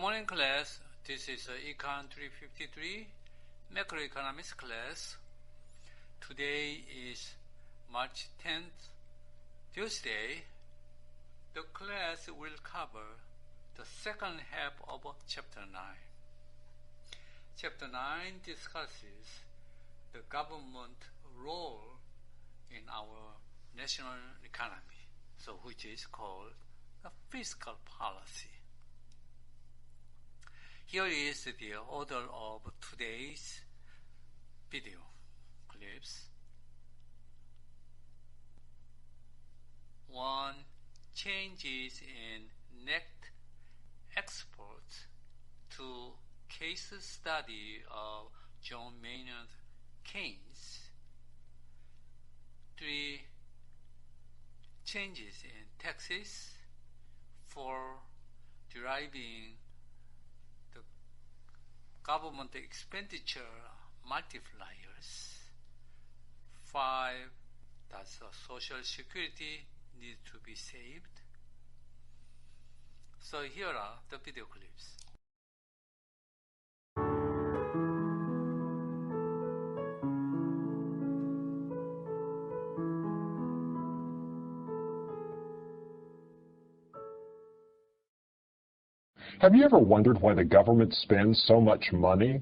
morning class. This is ECON 353 macroeconomics class. Today is March 10th, Tuesday. The class will cover the second half of Chapter 9. Chapter 9 discusses the government role in our national economy, which is called the fiscal policy. Here is the order of today's video clips. 1. Changes in net exports. 2. Case study of John Maynard Keynes. 3. Changes in taxes. 4. Deriving the government expenditure multipliers. 5. Does Social Security need to be saved? So here are the video clips. Have you ever wondered why the government spends so much money?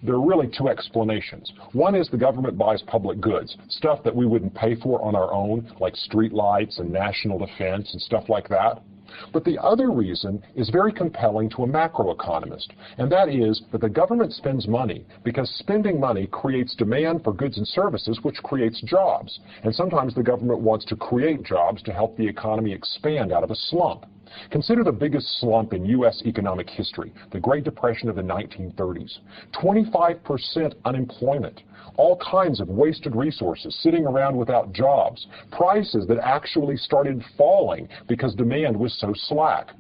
There are really two explanations. One is the government buys public goods, stuff that we wouldn't pay for on our own, like street lights and national defense and stuff like that. But the other reason is very compelling to a macroeconomist, and that is that the government spends money because spending money creates demand for goods and services, which creates jobs. And sometimes the government wants to create jobs to help the economy expand out of a slump. Consider the biggest slump in U.S. economic history, the Great Depression of the 1930s. 25% unemployment, all kinds of wasted resources sitting around without jobs, prices that actually started falling because demand was so slack.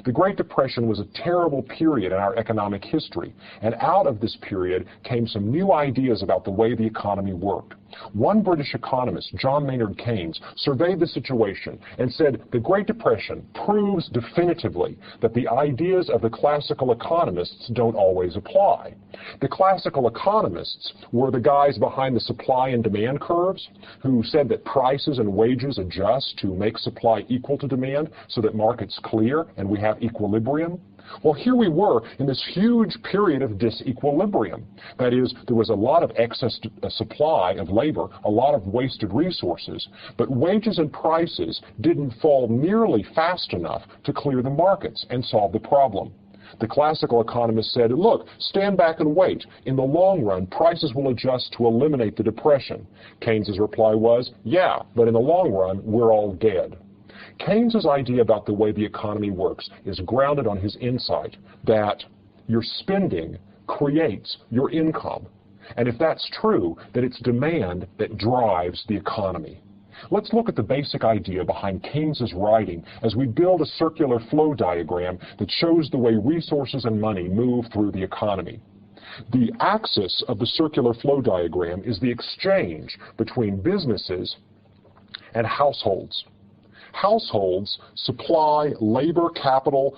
The Great Depression was a terrible period in our economic history, and out of this period came some new ideas about the way the economy worked. One British economist, John Maynard Keynes, surveyed the situation and said the Great Depression proves definitively that the ideas of the classical economists don't always apply. The classical economists were the guys behind the supply and demand curves who said that prices and wages adjust to make supply equal to demand so that markets clear and we have equilibrium. Well, here we were in this huge period of disequilibrium. That is, there was a lot of excess supply of labor, a lot of wasted resources, but wages and prices didn't fall nearly fast enough to clear the markets and solve the problem. The classical economists said, look, stand back and wait. In the long run, prices will adjust to eliminate the depression. Keynes's reply was, yeah, but in the long run, we're all dead. Keynes's idea about the way the economy works is grounded on his insight that your spending creates your income. And if that's true, then it's demand that drives the economy. Let's look at the basic idea behind Keynes's writing as we build a circular flow diagram that shows the way resources and money move through the economy. The axis of the circular flow diagram is the exchange between businesses and households. Households supply labor, capital,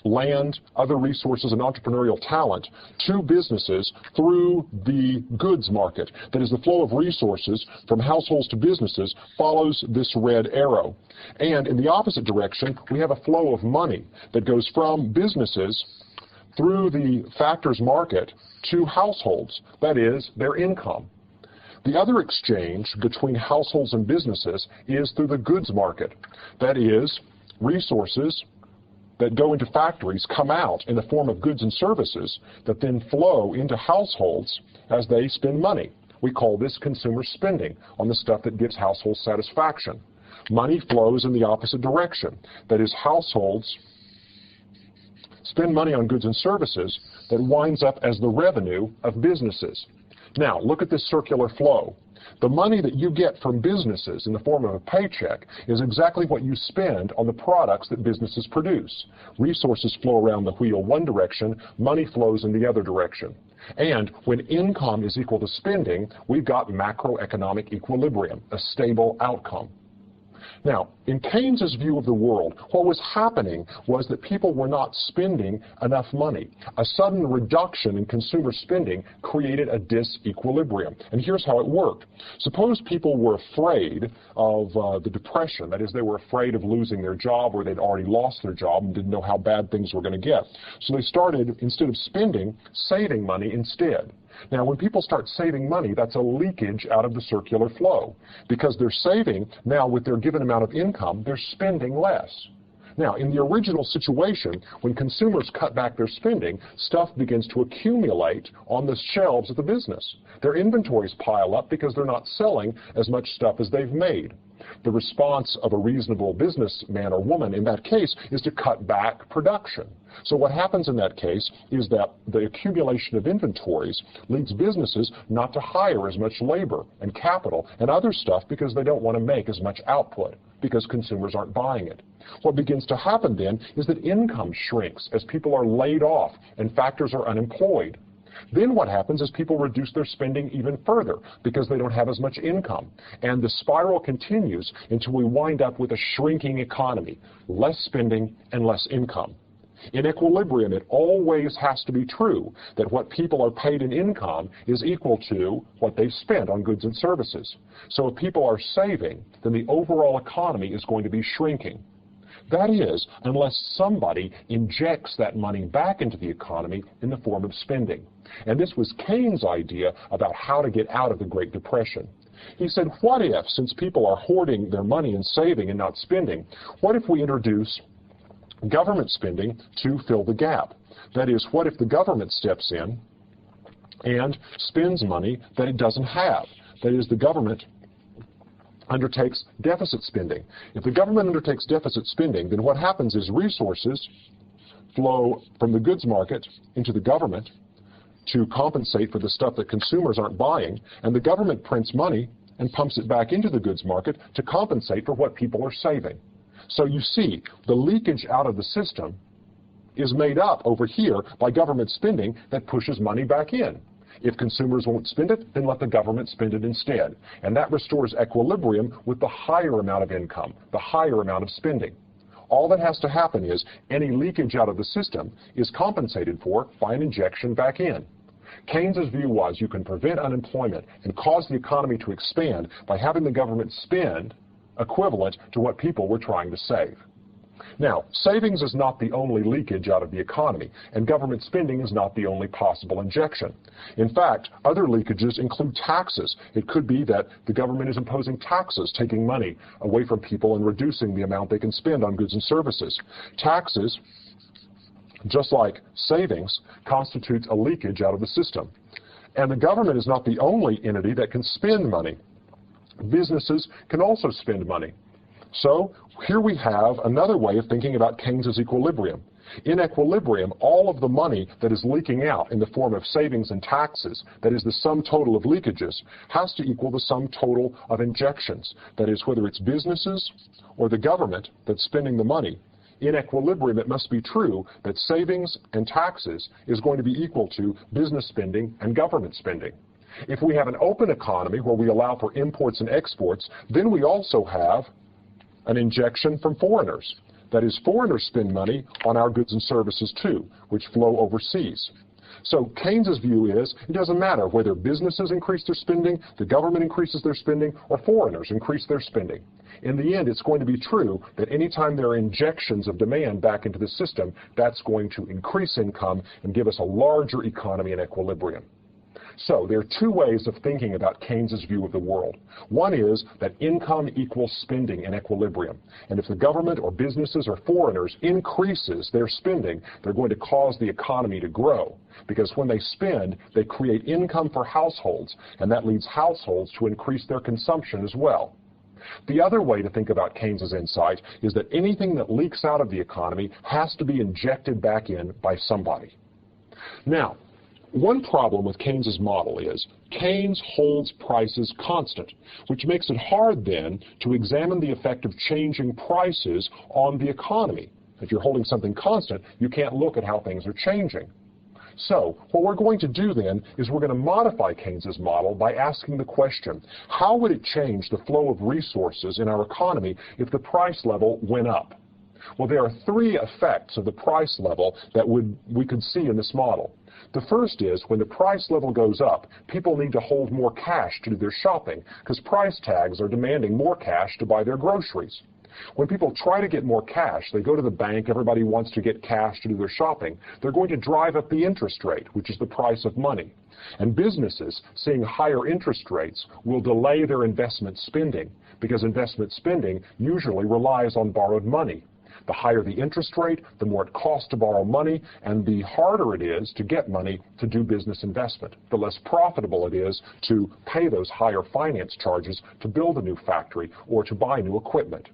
land, other resources, and entrepreneurial talent to businesses through the goods market. That is, the flow of resources from households to businesses follows this red arrow. And in the opposite direction, we have a flow of money that goes from businesses through the factors market to households, that is, their income. The other exchange between households and businesses is through the goods market. That is, resources that go into factories come out in the form of goods and services that then flow into households as they spend money. We call this consumer spending on the stuff that gives households satisfaction. Money flows in the opposite direction. That is, households spend money on goods and services that winds up as the revenue of businesses. Now, look at this circular flow. The money that you get from businesses in the form of a paycheck is exactly what you spend on the products that businesses produce. Resources flow around the wheel one direction, money flows in the other direction. And when income is equal to spending, we've got macroeconomic equilibrium, a stable outcome. Now, in Keynes's view of the world, what was happening was that people were not spending enough money. A sudden reduction in consumer spending created a disequilibrium. And here's how it worked. Suppose people were afraid of the depression. That is, they were afraid of losing their job, or they'd already lost their job and didn't know how bad things were going to get. So they started, instead of spending, saving money instead. Now, when people start saving money, that's a leakage out of the circular flow. Because they're saving, now with their given amount of income, they're spending less. Now, in the original situation, when consumers cut back their spending, stuff begins to accumulate on the shelves of the business. Their inventories pile up because they're not selling as much stuff as they've made. The response of a reasonable businessman or woman in that case is to cut back production. So what happens in that case is that the accumulation of inventories leads businesses not to hire as much labor and capital and other stuff because they don't want to make as much output because consumers aren't buying it. What begins to happen then is that income shrinks as people are laid off and factors are unemployed. Then what happens is people reduce their spending even further because they don't have as much income. And the spiral continues until we wind up with a shrinking economy, less spending and less income. In equilibrium, it always has to be true that what people are paid in income is equal to what they've spent on goods and services. So if people are saving, then the overall economy is going to be shrinking. That is, unless somebody injects that money back into the economy in the form of spending. And this was Keynes' idea about how to get out of the Great Depression. He said, what if, since people are hoarding their money and saving and not spending, what if we introduce government spending to fill the gap? That is, what if the government steps in and spends money that it doesn't have? That is, the government undertakes deficit spending. If the government undertakes deficit spending, then what happens is resources flow from the goods market into the government to compensate for the stuff that consumers aren't buying, and the government prints money and pumps it back into the goods market to compensate for what people are saving. So you see, the leakage out of the system is made up over here by government spending that pushes money back in. If consumers won't spend it, then let the government spend it instead. And that restores equilibrium with the higher amount of income, the higher amount of spending. All that has to happen is any leakage out of the system is compensated for by an injection back in. Keynes's view was you can prevent unemployment and cause the economy to expand by having the government spend equivalent to what people were trying to save. Now, savings is not the only leakage out of the economy, and government spending is not the only possible injection. In fact, other leakages include taxes. It could be that the government is imposing taxes, taking money away from people and reducing the amount they can spend on goods and services. Taxes, just like savings, constitutes a leakage out of the system. And the government is not the only entity that can spend money. Businesses can also spend money. So here we have another way of thinking about Keynes's equilibrium. In equilibrium, all of the money that is leaking out in the form of savings and taxes, that is the sum total of leakages, has to equal the sum total of injections. That is, whether it's businesses or the government that's spending the money, in equilibrium it must be true that savings and taxes is going to be equal to business spending and government spending. If we have an open economy where we allow for imports and exports, then we also have an injection from foreigners. That is, foreigners spend money on our goods and services too, which flow overseas. So Keynes's view is it doesn't matter whether businesses increase their spending, the government increases their spending, or foreigners increase their spending. In the end, it's going to be true that anytime there are injections of demand back into the system, that's going to increase income and give us a larger economy in equilibrium. So there are two ways of thinking about Keynes's view of the world. One is that income equals spending in equilibrium. And if the government or businesses or foreigners increases their spending, they're going to cause the economy to grow. Because when they spend, they create income for households, and that leads households to increase their consumption as well. The other way to think about Keynes's insight is that anything that leaks out of the economy has to be injected back in by somebody. Now, one problem with Keynes's model is Keynes holds prices constant, which makes it hard then to examine the effect of changing prices on the economy. If you're holding something constant, you can't look at how things are changing. So what we're going to do then is we're going to modify Keynes's model by asking the question, how would it change the flow of resources in our economy if the price level went up? Well, there are three effects of the price level that we could see in this model. The first is when the price level goes up, people need to hold more cash to do their shopping because price tags are demanding more cash to buy their groceries. When people try to get more cash, they go to the bank, everybody wants to get cash to do their shopping, they're going to drive up the interest rate, which is the price of money. And businesses, seeing higher interest rates, will delay their investment spending because investment spending usually relies on borrowed money. The higher the interest rate, the more it costs to borrow money, and the harder it is to get money to do business investment. The less profitable it is to pay those higher finance charges to build a new factory or to buy new equipment.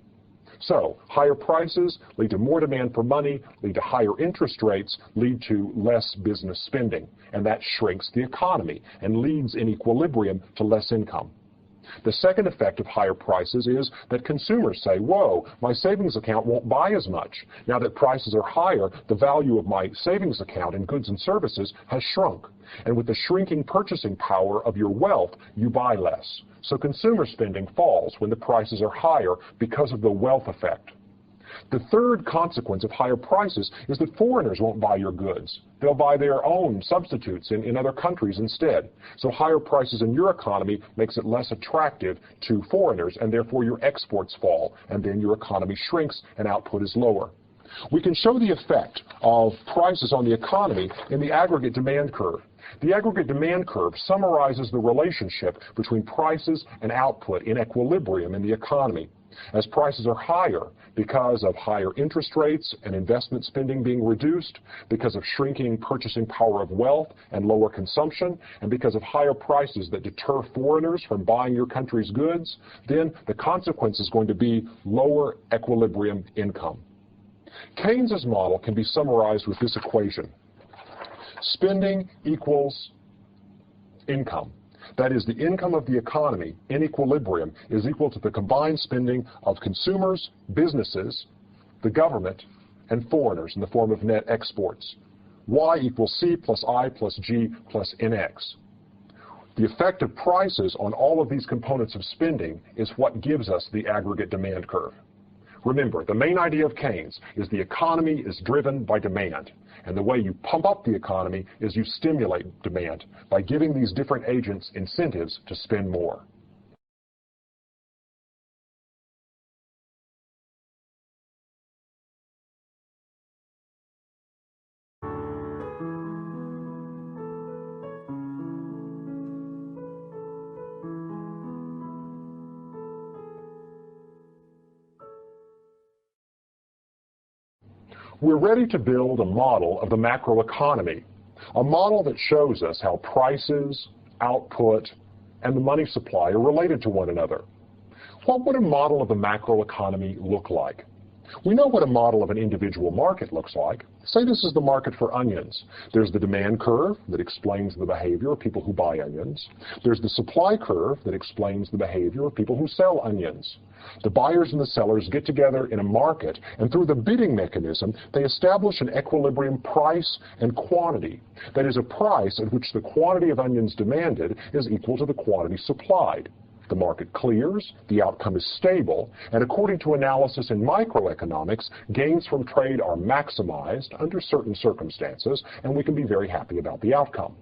So, higher prices lead to more demand for money, lead to higher interest rates, lead to less business spending, and that shrinks the economy and leads in equilibrium to less income. The second effect of higher prices is that consumers say, whoa, my savings account won't buy as much. Now that prices are higher, the value of my savings account in goods and services has shrunk. And with the shrinking purchasing power of your wealth, you buy less. So consumer spending falls when the prices are higher because of the wealth effect. The third consequence of higher prices is that foreigners won't buy your goods. They'll buy their own substitutes in other countries instead. So higher prices in your economy makes it less attractive to foreigners, and therefore your exports fall, and then your economy shrinks and output is lower. We can show the effect of prices on the economy in the aggregate demand curve. The aggregate demand curve summarizes the relationship between prices and output in equilibrium in the economy. As prices are higher because of higher interest rates and investment spending being reduced, because of shrinking purchasing power of wealth and lower consumption, and because of higher prices that deter foreigners from buying your country's goods, then the consequence is going to be lower equilibrium income. Keynes's model can be summarized with this equation. Spending equals income. That is, the income of the economy in equilibrium is equal to the combined spending of consumers, businesses, the government, and foreigners in the form of net exports. Y equals C plus I plus G plus NX. The effect of prices on all of these components of spending is what gives us the aggregate demand curve. Remember, the main idea of Keynes is the economy is driven by demand. And the way you pump up the economy is you stimulate demand by giving these different agents incentives to spend more. We're ready to build a model of the macroeconomy, a model that shows us how prices, output, and the money supply are related to one another. What would a model of the macroeconomy look like? We know what a model of an individual market looks like. Say this is the market for onions. There's the demand curve that explains the behavior of people who buy onions. There's the supply curve that explains the behavior of people who sell onions. The buyers and the sellers get together in a market, and through the bidding mechanism, they establish an equilibrium price and quantity. That is, a price at which the quantity of onions demanded is equal to the quantity supplied. The market clears, the outcome is stable, and according to analysis in microeconomics, gains from trade are maximized under certain circumstances, and we can be very happy about the outcome.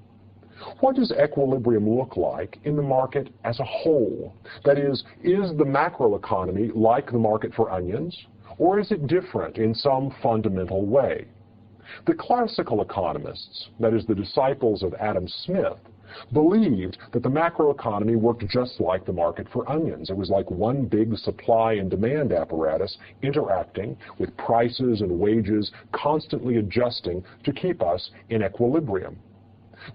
What does equilibrium look like in the market as a whole? That is the macroeconomy like the market for onions, or is it different in some fundamental way? The classical economists, that is the disciples of Adam Smith, believed that the macroeconomy worked just like the market for onions. It was like one big supply and demand apparatus interacting with prices and wages constantly adjusting to keep us in equilibrium.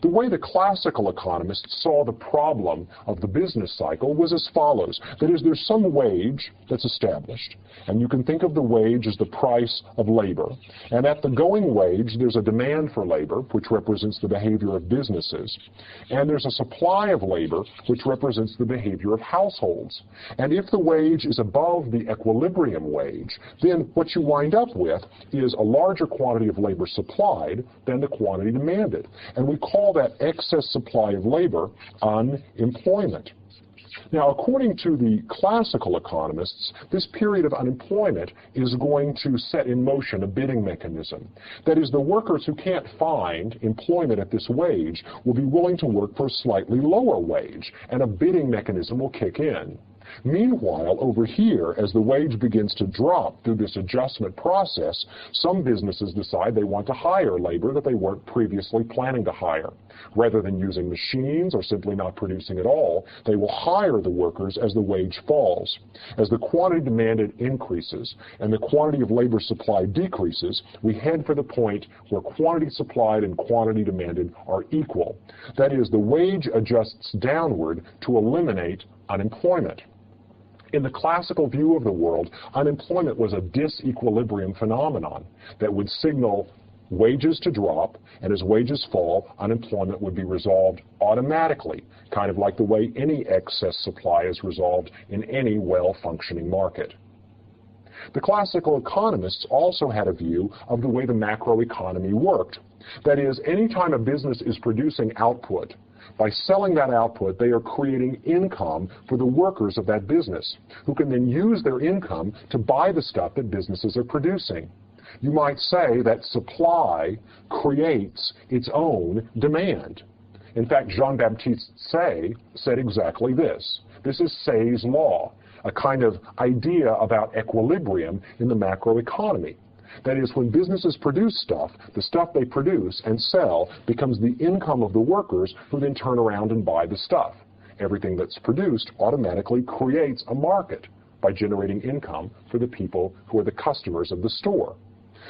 The way the classical economists saw the problem of the business cycle was as follows. That is, there's some wage that's established, and you can think of the wage as the price of labor. And at the going wage, there's a demand for labor, which represents the behavior of businesses. And there's a supply of labor, which represents the behavior of households. And if the wage is above the equilibrium wage, then what you wind up with is a larger quantity of labor supplied than the quantity demanded. And we call that excess supply of labor unemployment. Now, according to the classical economists, this period of unemployment is going to set in motion a bidding mechanism. That is, the workers who can't find employment at this wage will be willing to work for a slightly lower wage, and a bidding mechanism will kick in. Meanwhile, over here, as the wage begins to drop through this adjustment process, some businesses decide they want to hire labor that they weren't previously planning to hire. Rather than using machines or simply not producing at all, they will hire the workers as the wage falls. As the quantity demanded increases and the quantity of labor supplied decreases, we head for the point where quantity supplied and quantity demanded are equal. That is, the wage adjusts downward to eliminate unemployment. In the classical view of the world, unemployment was a disequilibrium phenomenon that would signal wages to drop, and as wages fall, unemployment would be resolved automatically, kind of like the way any excess supply is resolved in any well-functioning market. The classical economists also had a view of the way the macroeconomy worked. That is, anytime a business is producing output, by selling that output, they are creating income for the workers of that business, who can then use their income to buy the stuff that businesses are producing. You might say that supply creates its own demand. In fact, Jean-Baptiste Say said exactly this. This is Say's law, a kind of idea about equilibrium in the macroeconomy. That is, when businesses produce stuff, the stuff they produce and sell becomes the income of the workers who then turn around and buy the stuff. Everything that's produced automatically creates a market by generating income for the people who are the customers of the store.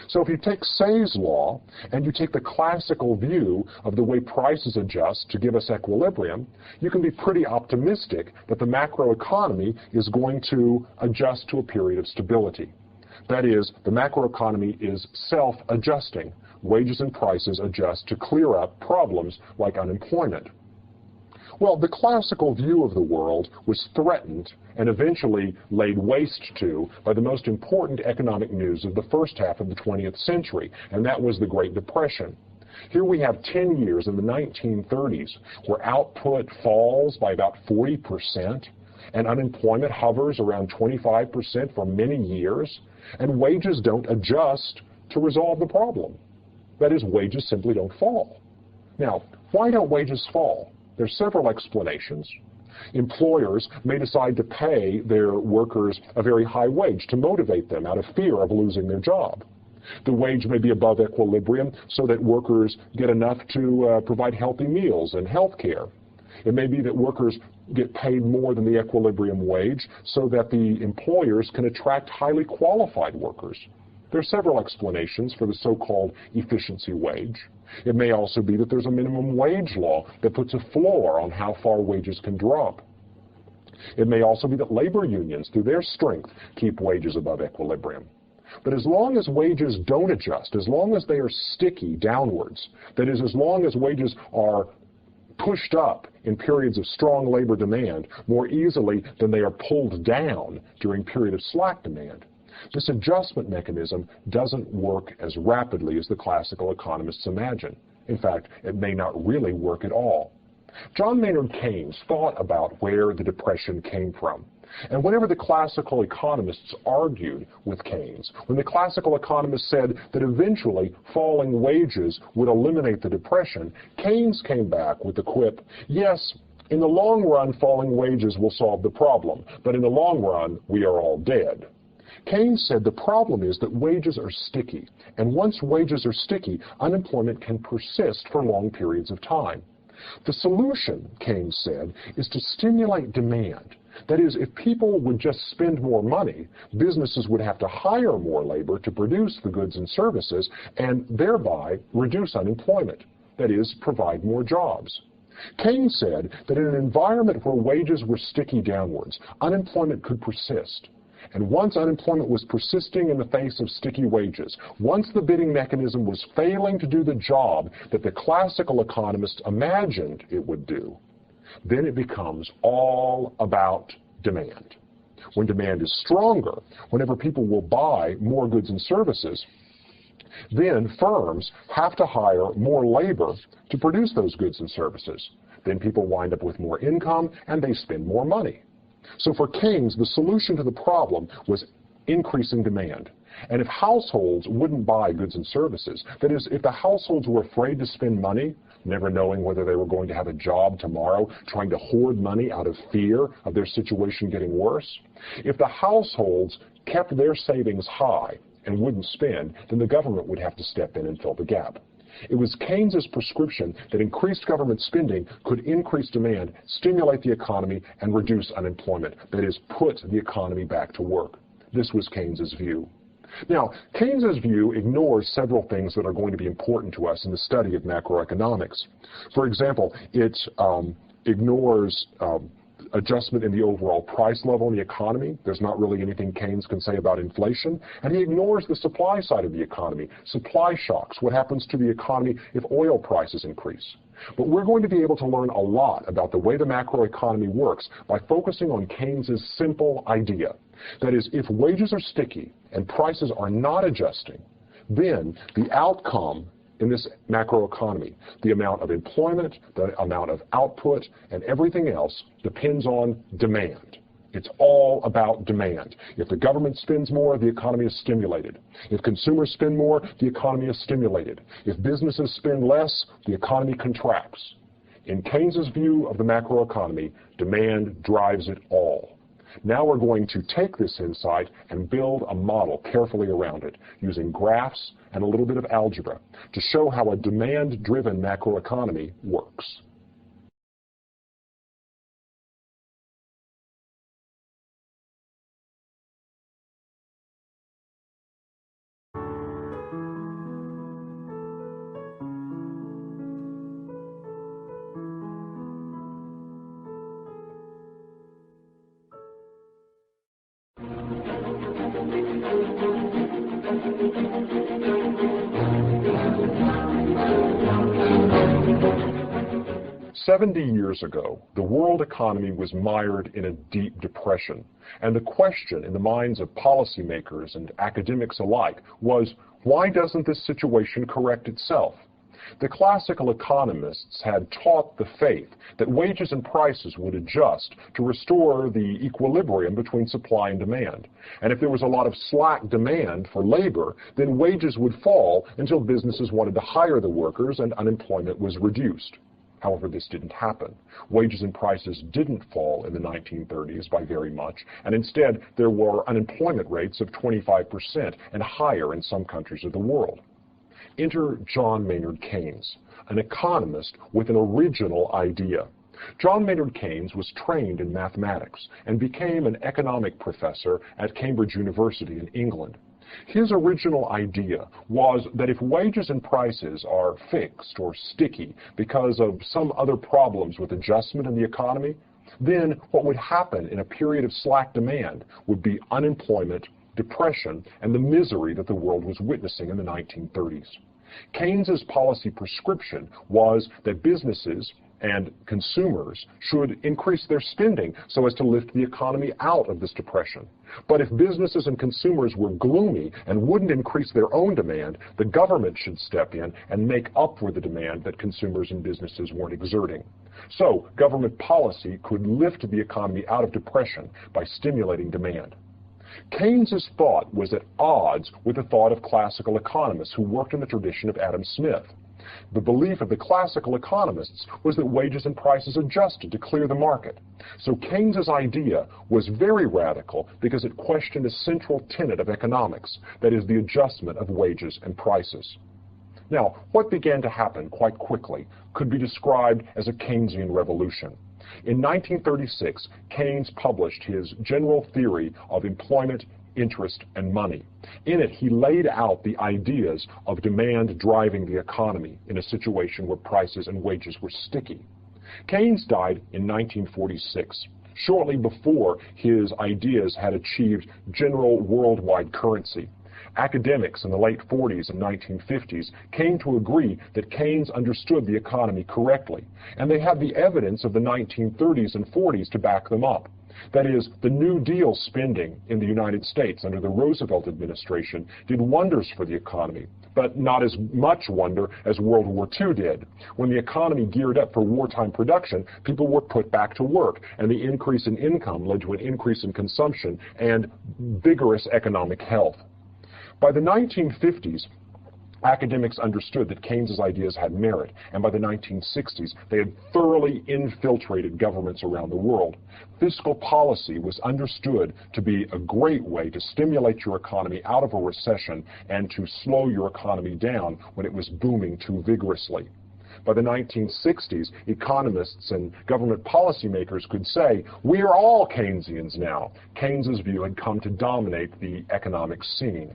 So if you take Say's law and you take the classical view of the way prices adjust to give us equilibrium, you can be pretty optimistic that the macroeconomy is going to adjust to a period of stability. That is, the macroeconomy is self-adjusting. Wages and prices adjust to clear up problems like unemployment. Well, the classical view of the world was threatened and eventually laid waste to by the most important economic news of the first half of the 20th century, and that was the Great Depression. Here we have 10 years in the 1930s where output falls by about 40%, and unemployment hovers around 25% for many years, and wages don't adjust to resolve the problem. That is, wages simply don't fall. Now, why don't wages fall? There's several explanations. Employers may decide to pay their workers a very high wage to motivate them out of fear of losing their job. The wage may be above equilibrium so that workers get enough to provide healthy meals and health care. It may be that workers get paid more than the equilibrium wage so that the employers can attract highly qualified workers. There are several explanations for the so-called efficiency wage. It may also be that there's a minimum wage law that puts a floor on how far wages can drop. It may also be that labor unions, through their strength, keep wages above equilibrium. But as long as wages don't adjust, as long as they are sticky downwards, that is, as long as wages are pushed up in periods of strong labor demand more easily than they are pulled down during period of slack demand, this adjustment mechanism doesn't work as rapidly as the classical economists imagine. In fact, it may not really work at all. John Maynard Keynes thought about where the Depression came from. And whenever the classical economists argued with Keynes, when the classical economists said that eventually falling wages would eliminate the Depression, Keynes came back with the quip, yes, in the long run, falling wages will solve the problem, but in the long run, we are all dead. Keynes said the problem is that wages are sticky, and once wages are sticky, unemployment can persist for long periods of time. The solution, Keynes said, is to stimulate demand. That is, if people would just spend more money, businesses would have to hire more labor to produce the goods and services and thereby reduce unemployment. that is, provide more jobs. Keynes said that in an environment where wages were sticky downwards, unemployment could persist. And once unemployment was persisting in the face of sticky wages, once the bidding mechanism was failing to do the job that the classical economists imagined it would do, then it becomes all about demand. When demand is stronger, whenever people will buy more goods and services, then firms have to hire more labor to produce those goods and services. Then people wind up with more income and they spend more money. So for Keynes, the solution to the problem was increasing demand. And if households wouldn't buy goods and services, that is, if the households were afraid to spend money, never knowing whether they were going to have a job tomorrow, trying to hoard money out of fear of their situation getting worse, if the households kept their savings high and wouldn't spend, then the government would have to step in and fill the gap. It was Keynes's prescription that increased government spending could increase demand, stimulate the economy, and reduce unemployment. That is, put the economy back to work. This was Keynes's view. Now, Keynes's view ignores several things that are going to be important to us in the study of macroeconomics. For example, it ignores adjustment in the overall price level in the economy. There's not really anything Keynes can say about inflation. And he ignores the supply side of the economy, supply shocks, what happens to the economy if oil prices increase. But we're going to be able to learn a lot about the way the macroeconomy works by focusing on Keynes's simple idea. That is, if wages are sticky and prices are not adjusting, then the outcome in this macroeconomy, the amount of employment, the amount of output, and everything else depends on demand. It's all about demand. If the government spends more, the economy is stimulated. If consumers spend more, the economy is stimulated. If businesses spend less, the economy contracts. In Keynes's view of the macroeconomy, demand drives it all. Now we're going to take this insight and build a model carefully around it, using graphs and a little bit of algebra to show how a demand-driven macroeconomy works. "70 years ago, the world economy was mired in a deep depression, and the question in the minds of policymakers and academics alike was, why doesn't this situation correct itself? The classical economists had taught the faith that wages and prices would adjust to restore the equilibrium between supply and demand. And if there was a lot of slack demand for labor, then wages would fall until businesses wanted to hire the workers and unemployment was reduced. However, this didn't happen. Wages and prices didn't fall in the 1930s by very much, and instead there were unemployment rates of 25% and higher in some countries of the world. Enter John Maynard Keynes, an economist with an original idea. John Maynard Keynes was trained in mathematics and became an economic professor at Cambridge University in England. His original idea was that if wages and prices are fixed or sticky because of some other problems with adjustment in the economy, then what would happen in a period of slack demand would be unemployment, depression, and the misery that the world was witnessing in the 1930s. Keynes's policy prescription was that businesses and consumers should increase their spending so as to lift the economy out of this depression. But if businesses and consumers were gloomy and wouldn't increase their own demand, the government should step in and make up for the demand that consumers and businesses weren't exerting. So government policy could lift the economy out of depression by stimulating demand. Keynes's thought was at odds with the thought of classical economists who worked in the tradition of Adam Smith. The belief of the classical economists was that wages and prices adjusted to clear the market. So Keynes's idea was very radical because it questioned a central tenet of economics, that is, the adjustment of wages and prices. Now, what began to happen quite quickly could be described as a Keynesian revolution. In 1936, Keynes published his general theory of employment interest, and money. In it, he laid out the ideas of demand driving the economy in a situation where prices and wages were sticky. Keynes died in 1946, shortly before his ideas had achieved general worldwide currency. Academics in the late 40s and 1950s came to agree that Keynes understood the economy correctly, and they had the evidence of the 1930s and 40s to back them up. That is, the New Deal spending in the United States under the Roosevelt administration did wonders for the economy, but not as much wonder as World War II did. When the economy geared up for wartime production, people were put back to work, and the increase in income led to an increase in consumption and vigorous economic health. By the 1950s, academics understood that Keynes's ideas had merit, and by the 1960s, they had thoroughly infiltrated governments around the world. Fiscal policy was understood to be a great way to stimulate your economy out of a recession and to slow your economy down when it was booming too vigorously. By the 1960s, economists and government policymakers could say, "We are all Keynesians now." Keynes's view had come to dominate the economic scene.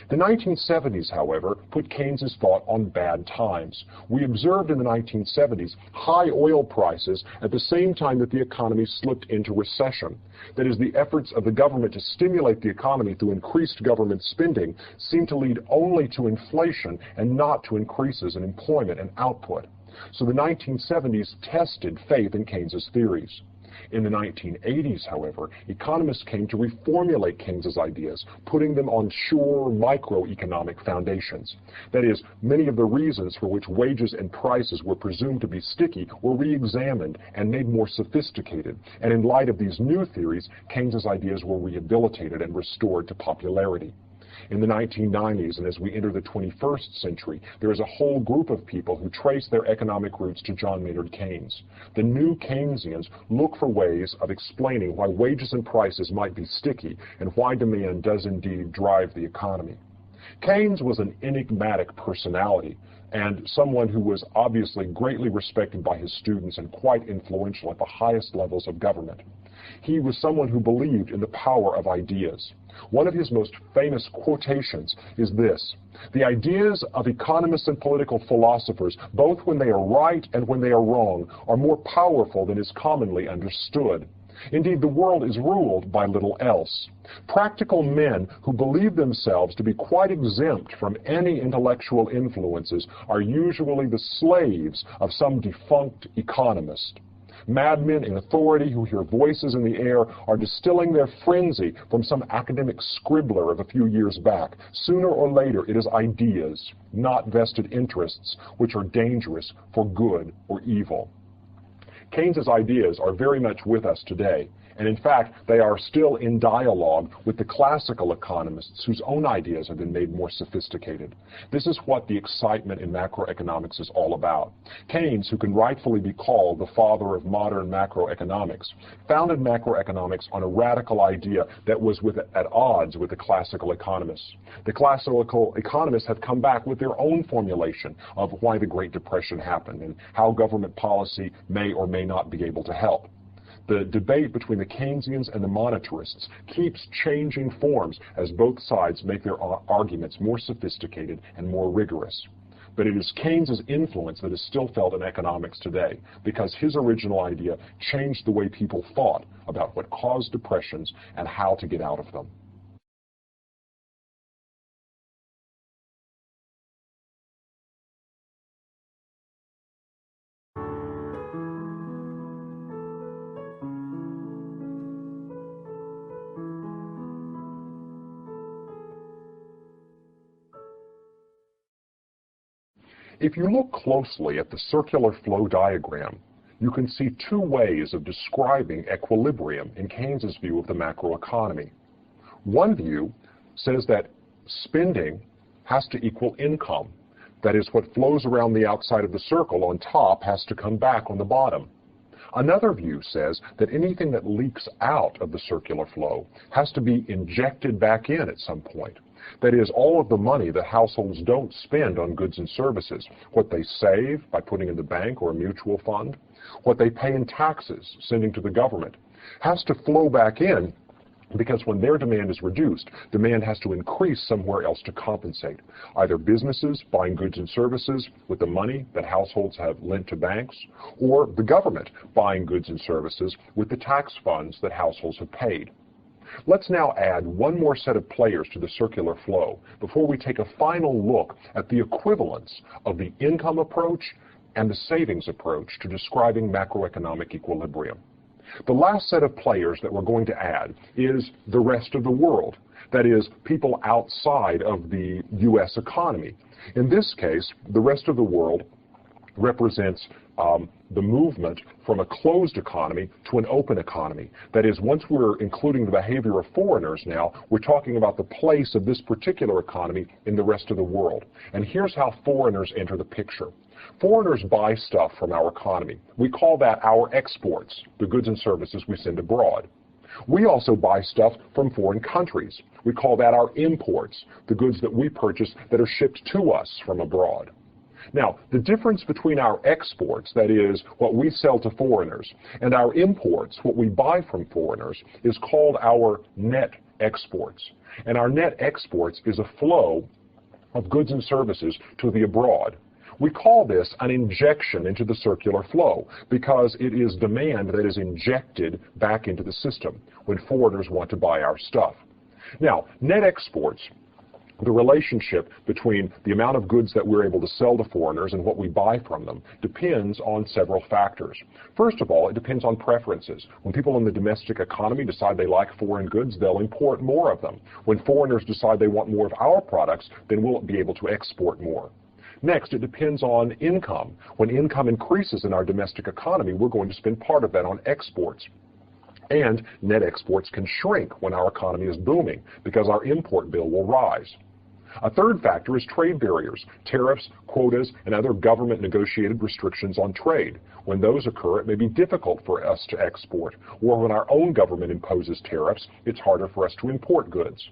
The 1970s, however, put Keynes's thought on bad times. We observed in the 1970s high oil prices at the same time that the economy slipped into recession. That is, the efforts of the government to stimulate the economy through increased government spending seemed to lead only to inflation and not to increases in employment and output. So the 1970s tested faith in Keynes's theories. In the 1980s, however, economists came to reformulate Keynes's ideas, putting them on sure microeconomic foundations. That is, many of the reasons for which wages and prices were presumed to be sticky were re-examined and made more sophisticated. And in light of these new theories, Keynes's ideas were rehabilitated and restored to popularity. In the 1990s, and as we enter the 21st century, there is a whole group of people who trace their economic roots to John Maynard Keynes. The new Keynesians look for ways of explaining why wages and prices might be sticky and why demand does indeed drive the economy. Keynes was an enigmatic personality and someone who was obviously greatly respected by his students and quite influential at the highest levels of government. He was someone who believed in the power of ideas. One of his most famous quotations is this: "The ideas of economists and political philosophers, both when they are right and when they are wrong, are more powerful than is commonly understood. Indeed, the world is ruled by little else. Practical men who believe themselves to be quite exempt from any intellectual influences are usually the slaves of some defunct economist. Madmen in authority who hear voices in the air are distilling their frenzy from some academic scribbler of a few years back. Sooner or later, it is ideas, not vested interests, which are dangerous for good or evil." Keynes's ideas are very much with us today, and in fact, they are still in dialogue with the classical economists whose own ideas have been made more sophisticated. This is what the excitement in macroeconomics is all about. Keynes, who can rightfully be called the father of modern macroeconomics, founded macroeconomics on a radical idea that was at odds with the classical economists. The classical economists have come back with their own formulation of why the Great Depression happened and how government policy may or may not be able to help. The debate between the Keynesians and the monetarists keeps changing forms as both sides make their arguments more sophisticated and more rigorous. But it is Keynes's influence that is still felt in economics today, because his original idea changed the way people thought about what caused depressions and how to get out of them. If you look closely at the circular flow diagram, you can see two ways of describing equilibrium in Keynes's view of the macroeconomy. One view says that spending has to equal income. That is, what flows around the outside of the circle on top has to come back on the bottom. Another view says that anything that leaks out of the circular flow has to be injected back in at some point. That is, all of the money that households don't spend on goods and services, what they save by putting in the bank or a mutual fund, what they pay in taxes, sending to the government, has to flow back in Because when their demand is reduced, demand has to increase somewhere else to compensate. Either businesses buying goods and services with the money that households have lent to banks, or the government buying goods and services with the tax funds that households have paid. Let's now add one more set of players to the circular flow before we take a final look at the equivalence of the income approach and the savings approach to describing macroeconomic equilibrium. The last set of players that we're going to add is the rest of the world, that is, people outside of the U.S. economy. In this case, the rest of the world represents the movement from a closed economy to an open economy. That is, once we're including the behavior of foreigners now, we're talking about the place of this particular economy in the rest of the world. And here's how foreigners enter the picture. Foreigners buy stuff from our economy. We call that our exports, the goods and services we send abroad. We also buy stuff from foreign countries. We call that our imports, the goods that we purchase that are shipped to us from abroad. Now, the difference between our exports, that is, what we sell to foreigners, and our imports, what we buy from foreigners, is called our net exports. And our net exports is a flow of goods and services to the abroad. We call this an injection into the circular flow because it is demand that is injected back into the system when foreigners want to buy our stuff. Now, net exports, the relationship between the amount of goods that we're able to sell to foreigners and what we buy from them depends on several factors. First of all, it depends on preferences. When people in the domestic economy decide they like foreign goods, they'll import more of them. When foreigners decide they want more of our products, then we'll be able to export more. Next, it depends on income. When income increases in our domestic economy, we're going to spend part of that on exports. And net exports can shrink when our economy is booming because our import bill will rise. A third factor is trade barriers, tariffs, quotas, and other government-negotiated restrictions on trade. When those occur, it may be difficult for us to export, or when our own government imposes tariffs, it's harder for us to import goods.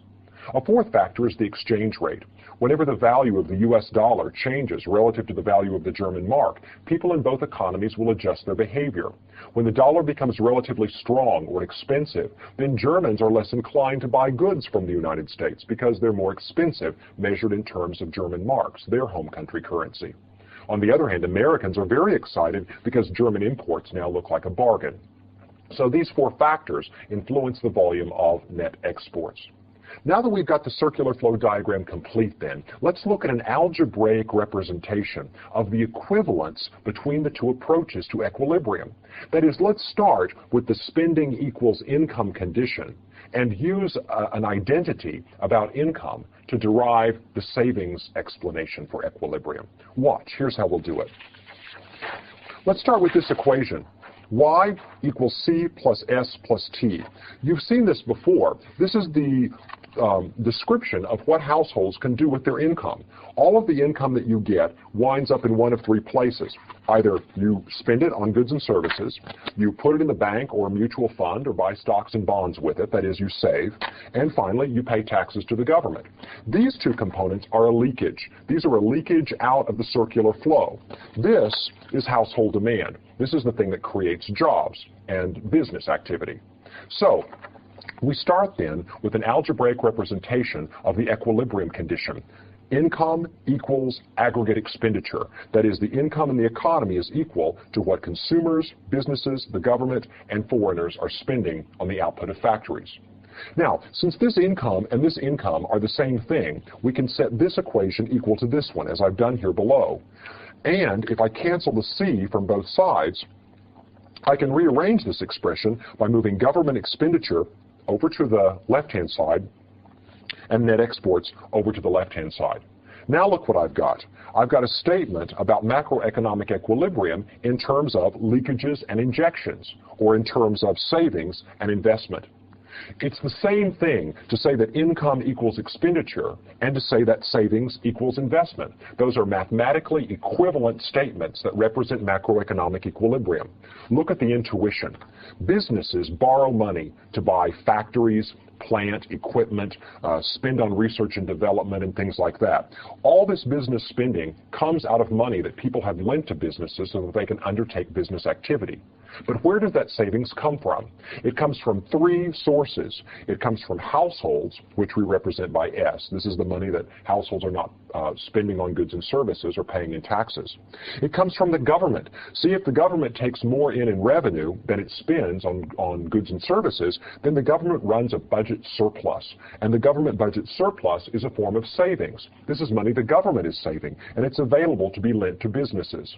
A fourth factor is the exchange rate. Whenever the value of the U.S. dollar changes relative to the value of the German mark, people in both economies will adjust their behavior. When the dollar becomes relatively strong or expensive, then Germans are less inclined to buy goods from the United States because they're more expensive measured in terms of German marks, their home country currency. On the other hand, Americans are very excited because German imports now look like a bargain. So these four factors influence the volume of net exports. Now that we've got the circular flow diagram complete then, let's look at an algebraic representation of the equivalence between the two approaches to equilibrium. That is, let's start with the spending equals income condition and use an identity about income to derive the savings explanation for equilibrium. Watch, here's how we'll do it. Let's start with this equation. Y equals C plus S plus T. You've seen this before. This is the description of what households can do with their income. All of the income that you get winds up in one of three places. Either you spend it on goods and services, you put it in the bank or a mutual fund or buy stocks and bonds with it, that is, you save, and finally, you pay taxes to the government. These two components are a leakage. These are a leakage out of the circular flow. This is household demand. This is the thing that creates jobs and business activity. So, we start then with an algebraic representation of the equilibrium condition. Income equals aggregate expenditure. That is, the income in the economy is equal to what consumers, businesses, the government, and foreigners are spending on the output of factories. Now, since this income and this income are the same thing, we can set this equation equal to this one, as I've done here below. And if I cancel the C from both sides, I can rearrange this expression by moving government expenditure over to the left-hand side and net exports over to the left-hand side. Now look what I've got. I've got a statement about macroeconomic equilibrium in terms of leakages and injections, or in terms of savings and investment. It's the same thing to say that income equals expenditure and to say that savings equals investment. Those are mathematically equivalent statements that represent macroeconomic equilibrium. Look at the intuition. Businesses borrow money to buy factories, plant, equipment, spend on research and development and things like that. All this business spending comes out of money that people have lent to businesses so that they can undertake business activity. But where does that savings come from? It comes from three sources. It comes from households, which we represent by S. This is the money that households are not spending on goods and services or paying in taxes. It comes from the government. See, if the government takes more in revenue than it spends on goods and services, then the government runs a budget surplus. And the government budget surplus is a form of savings. This is money the government is saving, and it's available to be lent to businesses.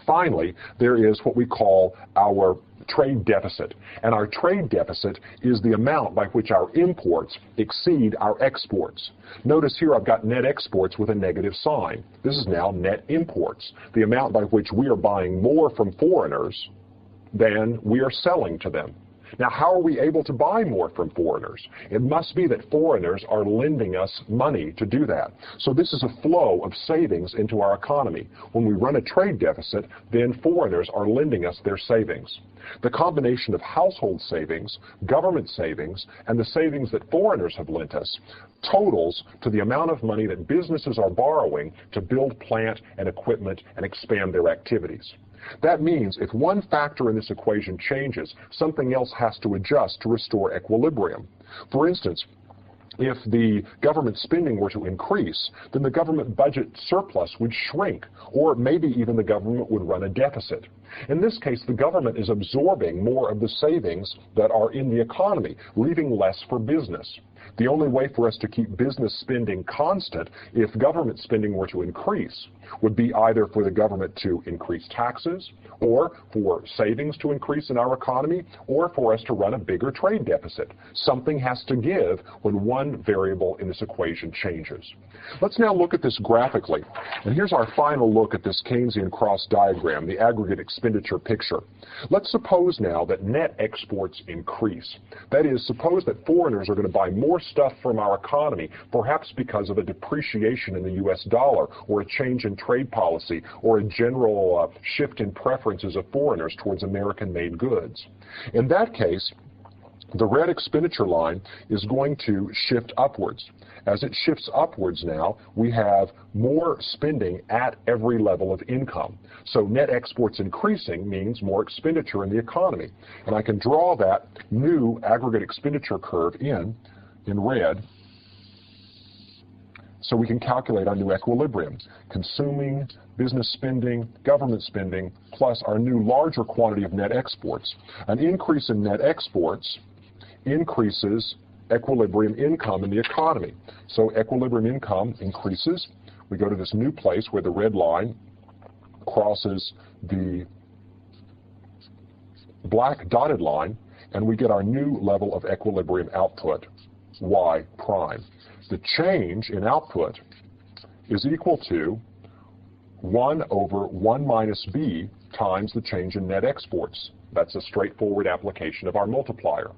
Finally, there is what we call our trade deficit. And our trade deficit is the amount by which our imports exceed our exports. Notice here I've got net exports with a negative sign. This is now net imports, the amount by which we are buying more from foreigners than we are selling to them. Now, how are we able to buy more from foreigners? It must be that foreigners are lending us money to do that. So this is a flow of savings into our economy. When we run a trade deficit, then foreigners are lending us their savings. The combination of household savings, government savings, and the savings that foreigners have lent us totals to the amount of money that businesses are borrowing to build plant and equipment and expand their activities. That means if one factor in this equation changes, something else has to adjust to restore equilibrium. For instance, if the government spending were to increase, then the government budget surplus would shrink, or maybe even the government would run a deficit. In this case, the government is absorbing more of the savings that are in the economy, leaving less for business. The only way for us to keep business spending constant, if government spending were to increase, would be either for the government to increase taxes, or for savings to increase in our economy, or for us to run a bigger trade deficit. Something has to give when one variable in this equation changes. Let's now look at this graphically. And here's our final look at this Keynesian cross diagram, the aggregate expenditure picture. Let's suppose now that net exports increase. That is, suppose that foreigners are going to buy more stuff from our economy, perhaps because of a depreciation in the U.S. dollar, or a change in trade policy, or a general shift in preferences of foreigners towards American-made goods. In that case, the red expenditure line is going to shift upwards. As it shifts upwards now, we have more spending at every level of income. So net exports increasing means more expenditure in the economy. And I can draw that new aggregate expenditure curve in red, so we can calculate our new equilibrium. Consuming, business spending, government spending, plus our new larger quantity of net exports. An increase in net exports increases equilibrium income in the economy. So equilibrium income increases. We go to this new place where the red line crosses the black dotted line, and we get our new level of equilibrium output, Y prime. The change in output is equal to 1 over 1 minus B times the change in net exports. That's a straightforward application of our multiplier.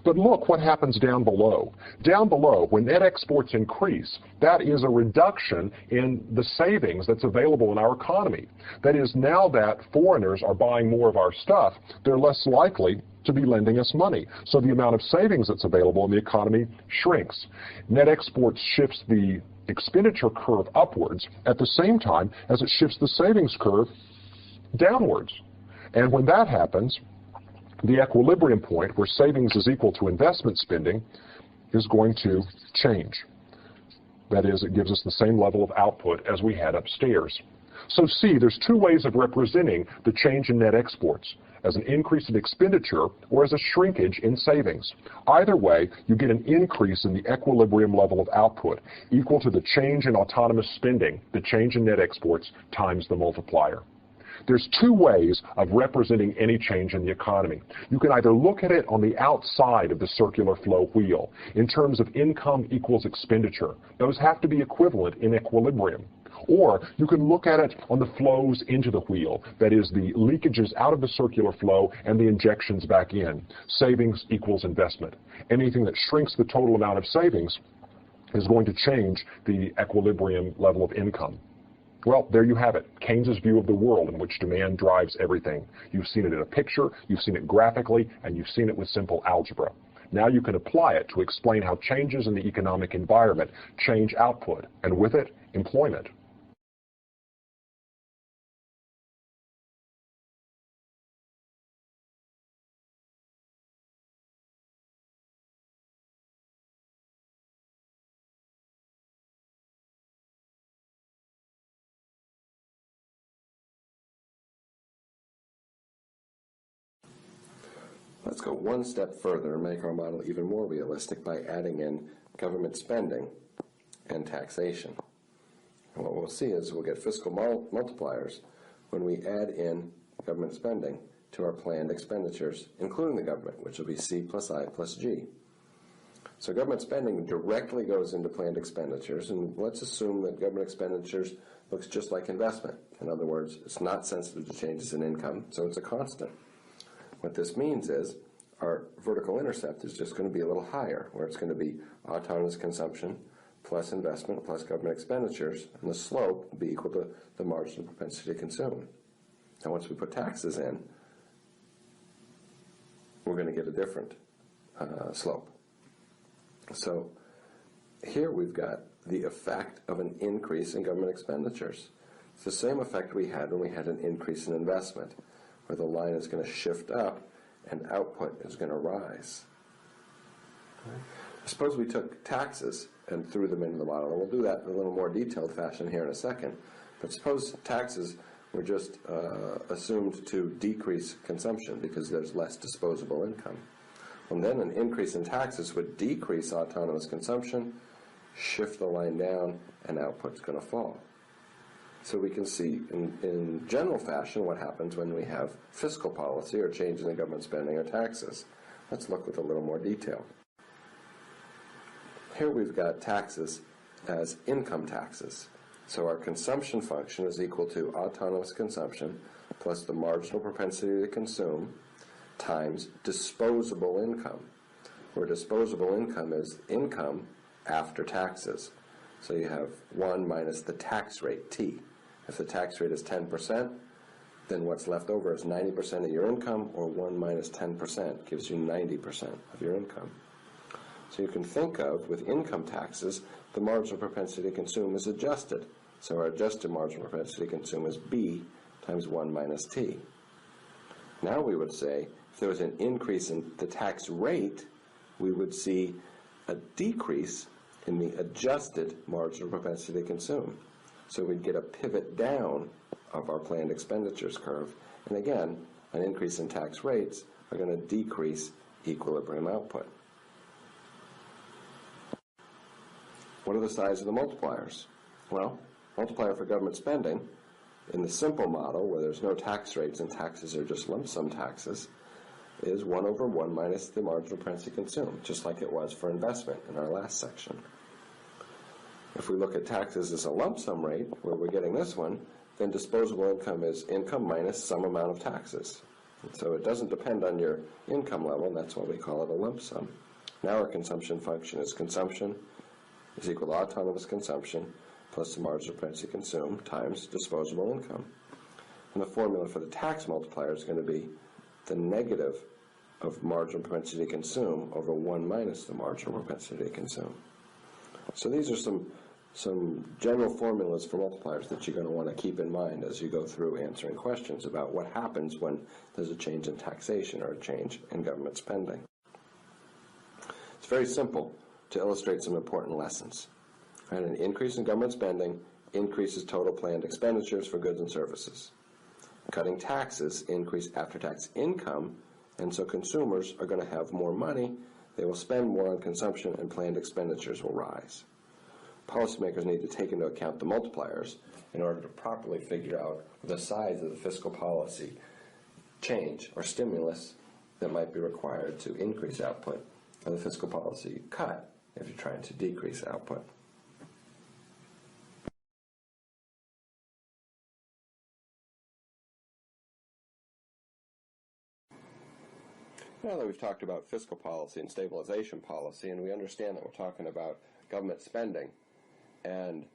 But look what happens down below. Down below, when net exports increase, that is a reduction in the savings that's available in our economy. That is, now that foreigners are buying more of our stuff, they're less likely to be lending us money. So the amount of savings that's available in the economy shrinks. Net exports shifts the expenditure curve upwards at the same time as it shifts the savings curve downwards. And when that happens, the equilibrium point, where savings is equal to investment spending, is going to change. That is, it gives us the same level of output as we had upstairs. So see, there's two ways of representing the change in net exports, as an increase in expenditure or as a shrinkage in savings. Either way, you get an increase in the equilibrium level of output, equal to the change in autonomous spending, the change in net exports, times the multiplier. There's two ways of representing any change in the economy. You can either look at it on the outside of the circular flow wheel, in terms of income equals expenditure. Those have to be equivalent in equilibrium. Or you can look at it on the flows into the wheel, that is, the leakages out of the circular flow and the injections back in. Savings equals investment. Anything that shrinks the total amount of savings is going to change the equilibrium level of income. Well, there you have it, Keynes's view of the world in which demand drives everything. You've seen it in a picture, you've seen it graphically, and you've seen it with simple algebra. Now you can apply it to explain how changes in the economic environment change output, and with it, employment. Let's go one step further and make our model even more realistic by adding in government spending and taxation. And what we'll see is we'll get fiscal multipliers when we add in government spending to our planned expenditures, including the government, which will be C plus I plus G. So government spending directly goes into planned expenditures, and let's assume that government expenditures looks just like investment. In other words, it's not sensitive to changes in income, so it's a constant. What this means is our vertical intercept is just going to be a little higher, where it's going to be autonomous consumption plus investment plus government expenditures, and the slope will be equal to the marginal propensity to consume. Now once we put taxes in, we're going to get a different slope. So here we've got the effect of an increase in government expenditures. It's the same effect we had when we had an increase in investment, where the line is going to shift up and output is going to rise. Okay. Suppose we took taxes and threw them into the model, and we'll do that in a little more detailed fashion here in a second. But suppose taxes were just assumed to decrease consumption because there's less disposable income. Well, then an increase in taxes would decrease autonomous consumption, shift the line down, and output's going to fall. So we can see in general fashion what happens when we have fiscal policy or changes in government spending or taxes. Let's look with a little more detail. Here we've got taxes as income taxes. So our consumption function is equal to autonomous consumption plus the marginal propensity to consume times disposable income, where disposable income is income after taxes. So you have 1 minus the tax rate, T. If the tax rate is 10%, then what's left over is 90% of your income, or 1 minus 10% gives you 90% of your income. So you can think of, with income taxes, the marginal propensity to consume is adjusted. So our adjusted marginal propensity to consume is B times 1 minus T. Now we would say, if there was an increase in the tax rate, we would see a decrease in the adjusted marginal propensity to consume. So we'd get a pivot down of our planned expenditures curve. And again, an increase in tax rates are going to decrease equilibrium output. What are the size of the multipliers? Well, multiplier for government spending, in the simple model where there's no tax rates and taxes are just lump sum taxes, is 1 over 1 minus the marginal propensity to consume, just like it was for investment in our last section. If we look at taxes as a lump sum rate, where we're getting this one, then disposable income is income minus some amount of taxes. And so it doesn't depend on your income level, and that's why we call it a lump sum. Now our consumption function is consumption is equal to autonomous consumption plus the marginal propensity to consume times disposable income. And the formula for the tax multiplier is going to be the negative of marginal propensity to consume over 1 minus the marginal propensity to consume. So these are some general formulas for multipliers that you're going to want to keep in mind as you go through answering questions about what happens when there's a change in taxation or a change in government spending. It's very simple to illustrate some important lessons. Right? An increase in government spending increases total planned expenditures for goods and services. Cutting taxes increase after-tax income, and so consumers are going to have more money, they will spend more on consumption, and planned expenditures will rise. Policymakers need to take into account the multipliers in order to properly figure out the size of the fiscal policy change or stimulus that might be required to increase output, or the fiscal policy cut if you're trying to decrease output. Now that we've talked about fiscal policy and stabilization policy, and we understand that we're talking about government spending and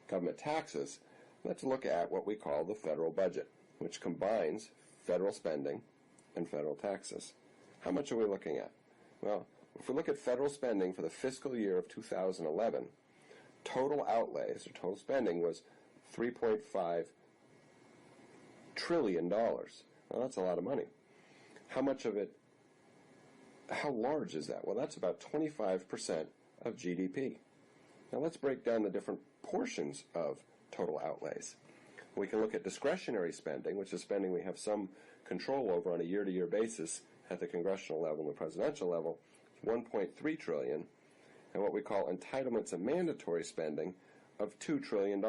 government taxes, let's look at what we call the federal budget, which combines federal spending and federal taxes. How much are we looking at? Well, If we look at federal spending for the fiscal year of 2011, total outlays, or total spending, was $3.5 trillion. Well, that's a lot of money. How much of it, how large is that? Well, that's about 25% of GDP. Now let's break down the different portions of total outlays. We can look at discretionary spending, which is spending we have some control over on a year-to-year basis at the congressional level and the presidential level, $1.3 trillion, and what we call entitlements and mandatory spending of $2 trillion.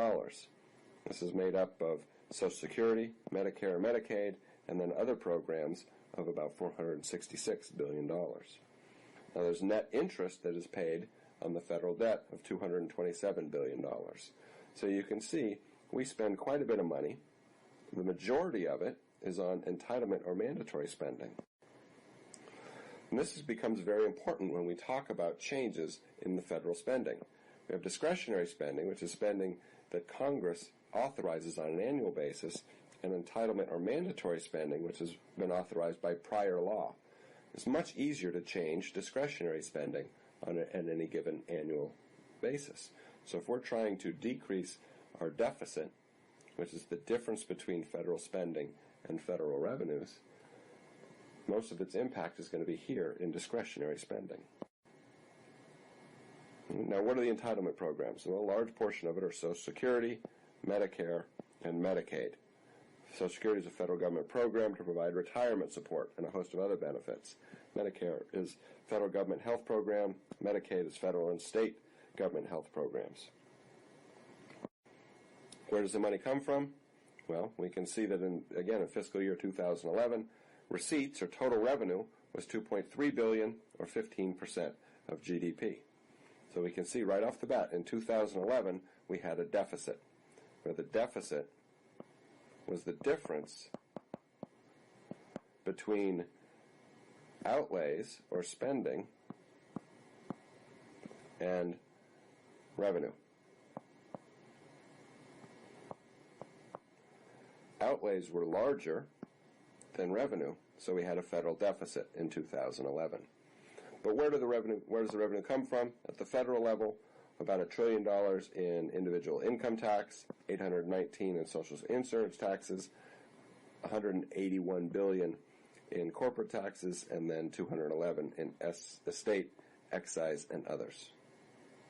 This is made up of Social Security, Medicare and Medicaid, and then other programs of about $466 billion. Now there's net interest that is paid on the federal debt of $227 billion. So you can see we spend quite a bit of money. The majority of it is on entitlement or mandatory spending. And this becomes very important when we talk about changes in the federal spending. We have discretionary spending, which is spending that Congress authorizes on an annual basis, and entitlement or mandatory spending, which has been authorized by prior law. It's much easier to change discretionary spending on any given annual basis. So if we're trying to decrease our deficit, which is the difference between federal spending and federal revenues, most of its impact is going to be here in discretionary spending. Now, what are the entitlement programs? Well, a large portion of it are Social Security, Medicare, and Medicaid. Social Security is a federal government program to provide retirement support and a host of other benefits. Medicare is federal government health program. Medicaid is federal and state government health programs. Where does the money come from? Well, we can see that in fiscal year 2011, receipts, or total revenue, was $2.3 billion, or 15% of GDP. So we can see right off the bat, in 2011, we had a deficit, where the deficit was the difference between outlays, or spending, and revenue. Outlays were larger than revenue, so we had a federal deficit in 2011. But where does the revenue come from? At the federal level, about $1 trillion in individual income tax, $819 in social insurance taxes, $181 billion in corporate taxes, and then $211 in estate, excise, and others.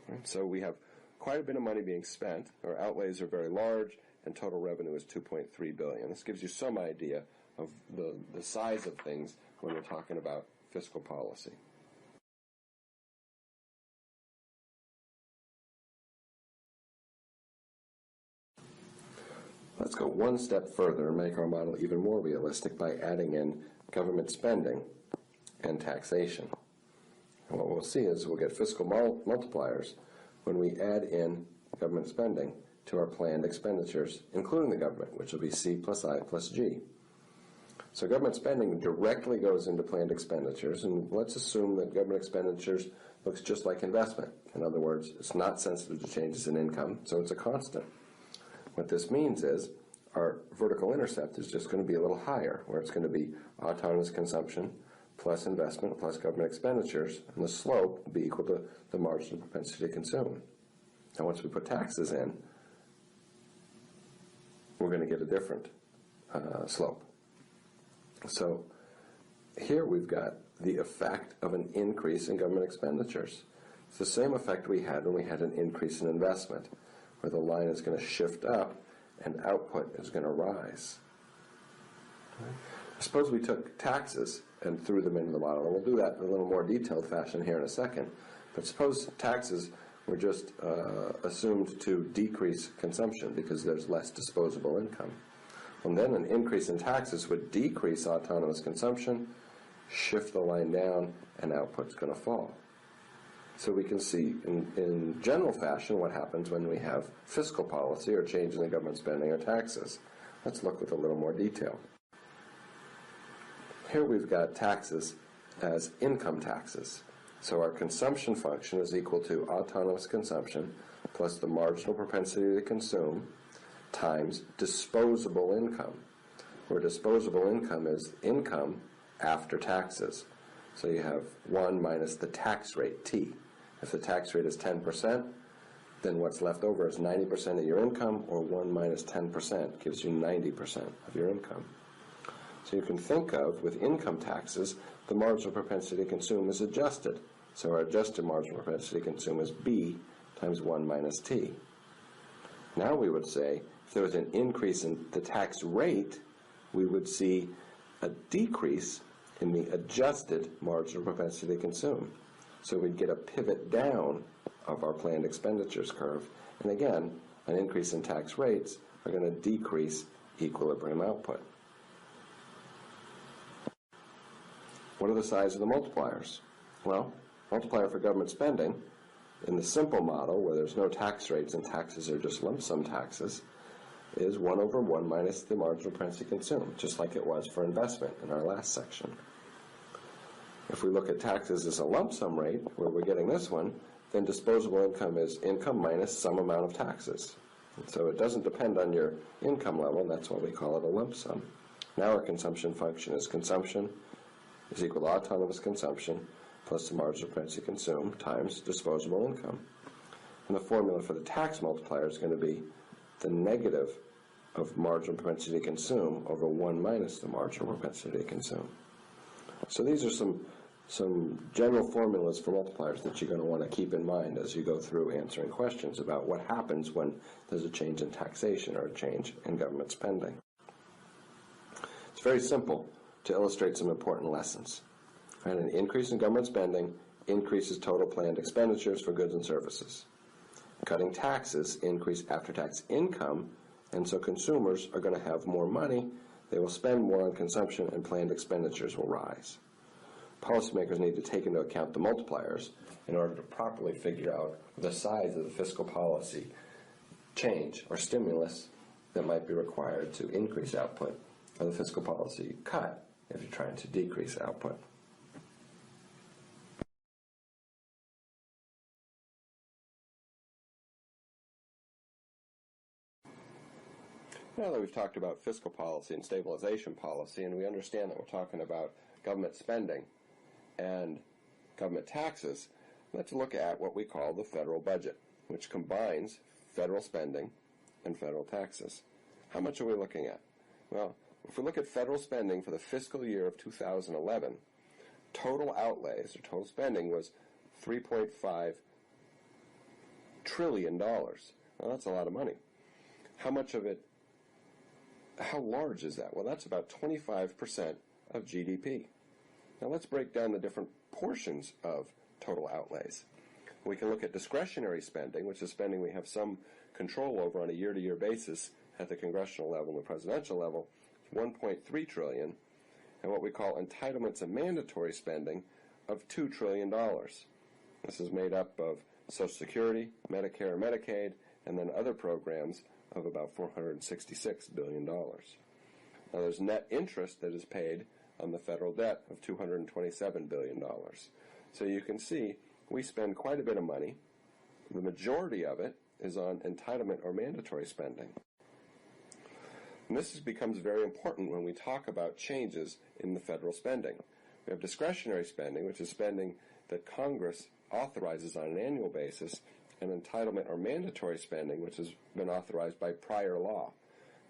Right? So we have quite a bit of money being spent. Our outlays are very large, and total revenue is $2.3 billion. This gives you some idea of the size of things when we're talking about fiscal policy. Let's go one step further and make our model even more realistic by adding in government spending and taxation. And what we'll see is we'll get fiscal multipliers when we add in government spending to our planned expenditures, including the government, which will be C plus I plus G. So government spending directly goes into planned expenditures, and let's assume that government expenditures looks just like investment. In other words, it's not sensitive to changes in income, so it's a constant. What this means is our vertical intercept is just going to be a little higher, where it's going to be autonomous consumption plus investment plus government expenditures, and the slope will be equal to the marginal propensity to consume. Now once we put taxes in, we're going to get a different slope. So here we've got the effect of an increase in government expenditures. It's the same effect we had when we had an increase in investment, where the line is going to shift up and output is going to rise. Suppose we took taxes and threw them into the model, and we'll do that in a little more detailed fashion here in a second. But suppose taxes were just assumed to decrease consumption because there's less disposable income. And then an increase in taxes would decrease autonomous consumption, shift the line down, and output's going to fall. So we can see in general fashion what happens when we have fiscal policy or change in the government spending or taxes. Let's look with a little more detail. Here we've got taxes as income taxes. So our consumption function is equal to autonomous consumption plus the marginal propensity to consume times disposable income, where disposable income is income after taxes. So you have 1 minus the tax rate, T. If the tax rate is 10%, then what's left over is 90% of your income, or 1 minus 10% gives you 90% of your income. So you can think of, with income taxes, the marginal propensity to consume is adjusted. So our adjusted marginal propensity to consume is B times 1 minus T. Now we would say, if there was an increase in the tax rate, we would see a decrease in the adjusted marginal propensity to consume. So we'd get a pivot down of our planned expenditures curve. And again, an increase in tax rates are going to decrease equilibrium output. What are the size of the multipliers? Well, multiplier for government spending, in the simple model, where there's no tax rates and taxes are just lump sum taxes, is 1 over 1 minus the marginal propensity to consume, just like it was for investment in our last section. If we look at taxes as a lump sum rate, where we're getting this one, then disposable income is income minus some amount of taxes. And so it doesn't depend on your income level, and that's why we call it a lump sum. Now our consumption function is consumption is equal to autonomous consumption plus the marginal propensity to consume times disposable income. And the formula for the tax multiplier is going to be the negative of marginal propensity to consume over 1 minus the marginal propensity to consume. So these are some general formulas for multipliers that you're going to want to keep in mind as you go through answering questions about what happens when there's a change in taxation or a change in government spending. It's very simple to illustrate some important lessons. And an increase in government spending increases total planned expenditures for goods and services. Cutting taxes increase after-tax income, and so consumers are going to have more money, they will spend more on consumption, and planned expenditures will rise. Policymakers need to take into account the multipliers in order to properly figure out the size of the fiscal policy change or stimulus that might be required to increase output, or the fiscal policy cut if you're trying to decrease output. Now that we've talked about fiscal policy and stabilization policy, and we understand that we're talking about government spending and government taxes, let's look at what we call the federal budget, which combines federal spending and federal taxes. How much are we looking at? Well, if we look at federal spending for the fiscal year of 2011, total outlays, or total spending, was $3.5 trillion. Well, that's a lot of money. How much of it, how large is that? Well, that's about 25% of GDP. Now let's break down the different portions of total outlays. We can look at discretionary spending, which is spending we have some control over on a year-to-year basis at the congressional level and the presidential level, $1.3 trillion, and what we call entitlements and mandatory spending of $2 trillion. This is made up of Social Security, Medicare and Medicaid, and then other programs of about $466 billion. Now there's net interest that is paid on the federal debt of $227 billion. So you can see we spend quite a bit of money. The majority of it is on entitlement or mandatory spending. And this becomes very important when we talk about changes in the federal spending. We have discretionary spending, which is spending that Congress authorizes on an annual basis, and entitlement or mandatory spending, which has been authorized by prior law.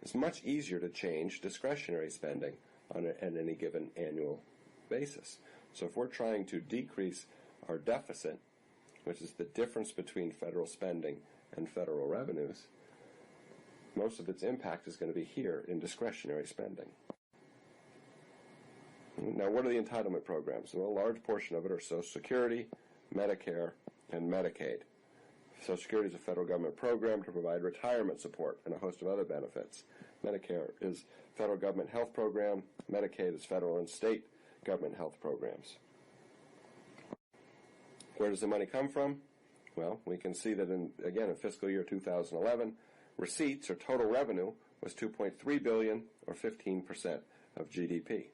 It's much easier to change discretionary spending on any given annual basis. So if we're trying to decrease our deficit, which is the difference between federal spending and federal revenues, most of its impact is going to be here in discretionary spending. Now, what are the entitlement programs? Well, a large portion of it are Social Security, Medicare, and Medicaid. Social Security is a federal government program to provide retirement support and a host of other benefits. Medicare is a federal government health program. Medicaid is federal and state government health programs. Where does the money come from? Well, we can see that, in fiscal year 2011, receipts, or total revenue, was $2.3 billion, or 15% of GDP.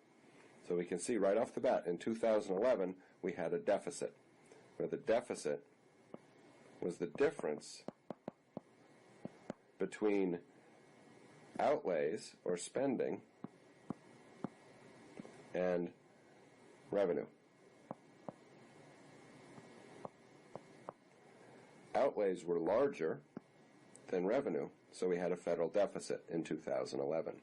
So we can see right off the bat, in 2011, we had a deficit, where the deficit was the difference between outlays, or spending, and revenue. outlays were larger than revenue, so we had a federal deficit in 2011.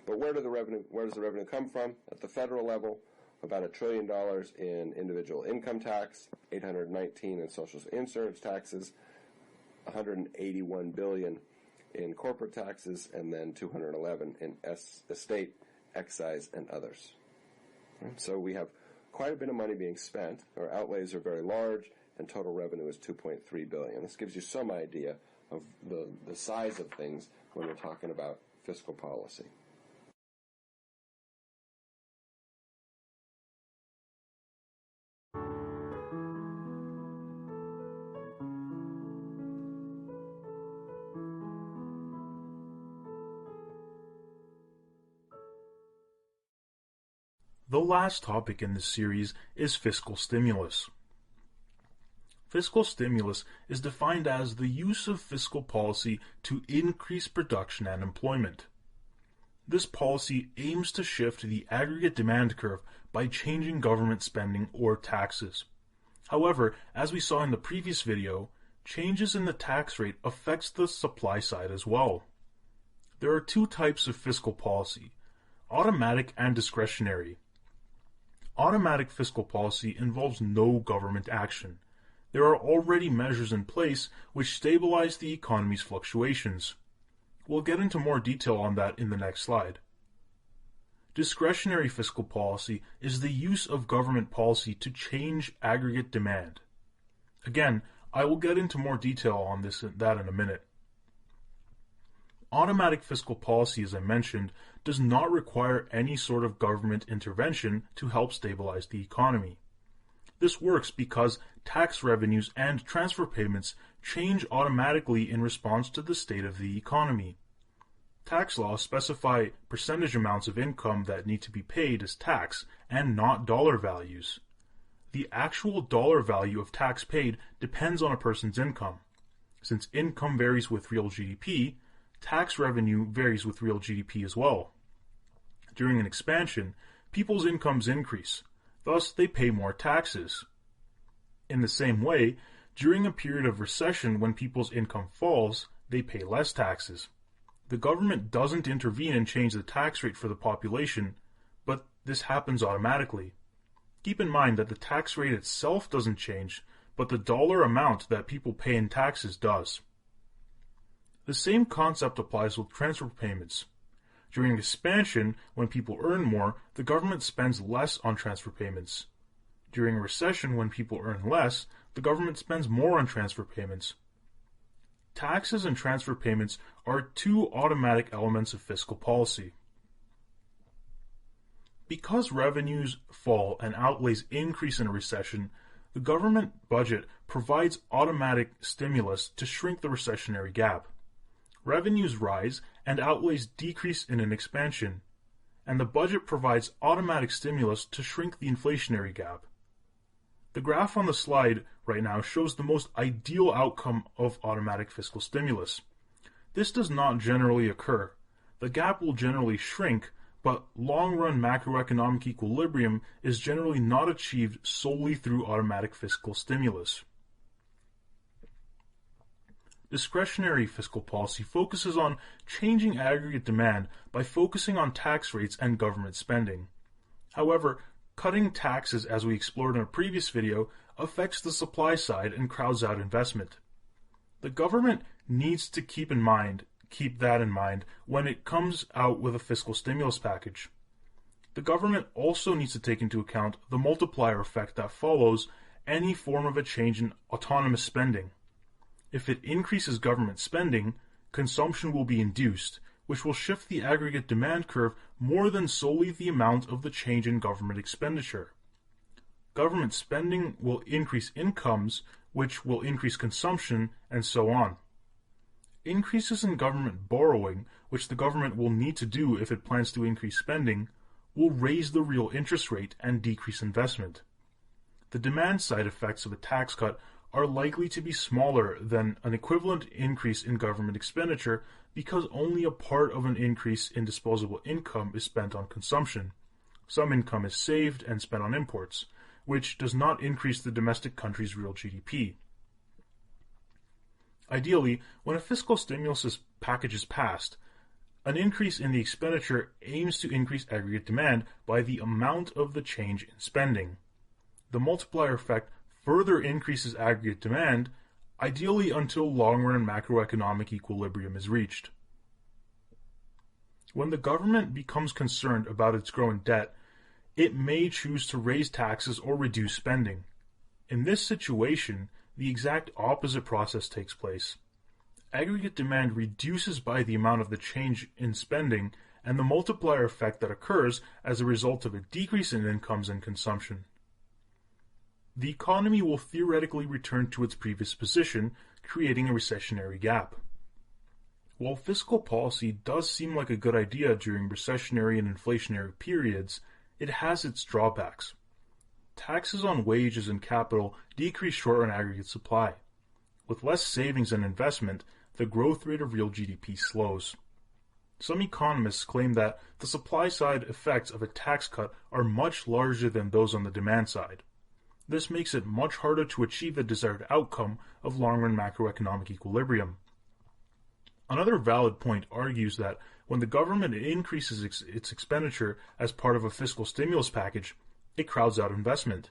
But where does the revenue come from? At the federal level, about $1 trillion in individual income tax, $819 in social insurance taxes, $181 billion in corporate taxes, and then $211 in estate, excise, and others. So we have quite a bit of money being spent. Our outlays are very large, and total revenue is $2.3 billion. This gives you some idea of the size of things when we're talking about fiscal policy. The last topic in this series is fiscal stimulus. Fiscal stimulus is defined as the use of fiscal policy to increase production and employment. This policy aims to shift the aggregate demand curve by changing government spending or taxes. However, as we saw in the previous video, changes in the tax rate affects the supply side as well. There are two types of fiscal policy: automatic and discretionary. Automatic fiscal policy involves no government action. There are already measures in place which stabilize the economy's fluctuations. We'll get into more detail on that in the next slide. Discretionary fiscal policy is the use of government policy to change aggregate demand. Again, I will get into more detail on that in a minute. Automatic fiscal policy, as I mentioned, does not require any sort of government intervention to help stabilize the economy. This works because tax revenues and transfer payments change automatically in response to the state of the economy. Tax laws specify percentage amounts of income that need to be paid as tax and not dollar values. The actual dollar value of tax paid depends on a person's income. Since income varies with real GDP, tax revenue varies with real GDP as well. During an expansion, people's incomes increase, thus they pay more taxes. In the same way, during a period of recession when people's income falls, they pay less taxes. The government doesn't intervene and change the tax rate for the population, but this happens automatically. Keep in mind that the tax rate itself doesn't change, but the dollar amount that people pay in taxes does. The same concept applies with transfer payments. During expansion, when people earn more, the government spends less on transfer payments. During a recession, when people earn less, the government spends more on transfer payments. Taxes and transfer payments are two automatic elements of fiscal policy. Because revenues fall and outlays increase in a recession, the government budget provides automatic stimulus to shrink the recessionary gap. Revenues rise and outlays decrease in an expansion, and the budget provides automatic stimulus to shrink the inflationary gap. The graph on the slide right now shows the most ideal outcome of automatic fiscal stimulus. This does not generally occur. The gap will generally shrink, but long-run macroeconomic equilibrium is generally not achieved solely through automatic fiscal stimulus. Discretionary fiscal policy focuses on changing aggregate demand by focusing on tax rates and government spending. However, cutting taxes, as we explored in a previous video, affects the supply side and crowds out investment. The government needs to keep that in mind when it comes out with a fiscal stimulus package. The government also needs to take into account the multiplier effect that follows any form of a change in autonomous spending. If it increases government spending, consumption will be induced, which will shift the aggregate demand curve more than solely the amount of the change in government expenditure. Government spending will increase incomes, which will increase consumption, and so on. Increases in government borrowing, which the government will need to do if it plans to increase spending, will raise the real interest rate and decrease investment. The demand side effects of a tax cut are likely to be smaller than an equivalent increase in government expenditure because only a part of an increase in disposable income is spent on consumption. Some income is saved and spent on imports, which does not increase the domestic country's real GDP. Ideally, when a fiscal stimulus package is passed, an increase in the expenditure aims to increase aggregate demand by the amount of the change in spending. The multiplier effect further increases aggregate demand, ideally until long-run macroeconomic equilibrium is reached. When the government becomes concerned about its growing debt, it may choose to raise taxes or reduce spending. In this situation, the exact opposite process takes place. Aggregate demand reduces by the amount of the change in spending and the multiplier effect that occurs as a result of a decrease in incomes and consumption. The economy will theoretically return to its previous position, creating a recessionary gap. While fiscal policy does seem like a good idea during recessionary and inflationary periods, it has its drawbacks. Taxes on wages and capital decrease short-run aggregate supply. With less savings and investment, the growth rate of real GDP slows. Some economists claim that the supply-side effects of a tax cut are much larger than those on the demand side. This makes it much harder to achieve the desired outcome of long-run macroeconomic equilibrium. Another valid point argues that when the government increases its expenditure as part of a fiscal stimulus package, it crowds out investment.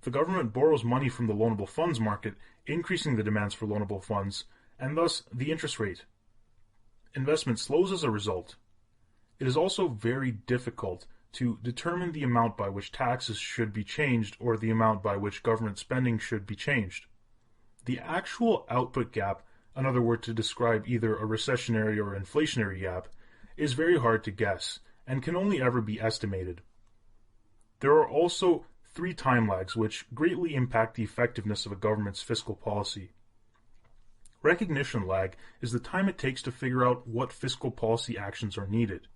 The government borrows money from the loanable funds market, increasing the demands for loanable funds, and thus the interest rate. Investment slows as a result. It is also very difficult to determine the amount by which taxes should be changed or the amount by which government spending should be changed. The actual output gap, another word to describe either a recessionary or inflationary gap, is very hard to guess and can only ever be estimated. There are also 3 time lags which greatly impact the effectiveness of a government's fiscal policy. Recognition lag is the time it takes to figure out what fiscal policy actions are needed.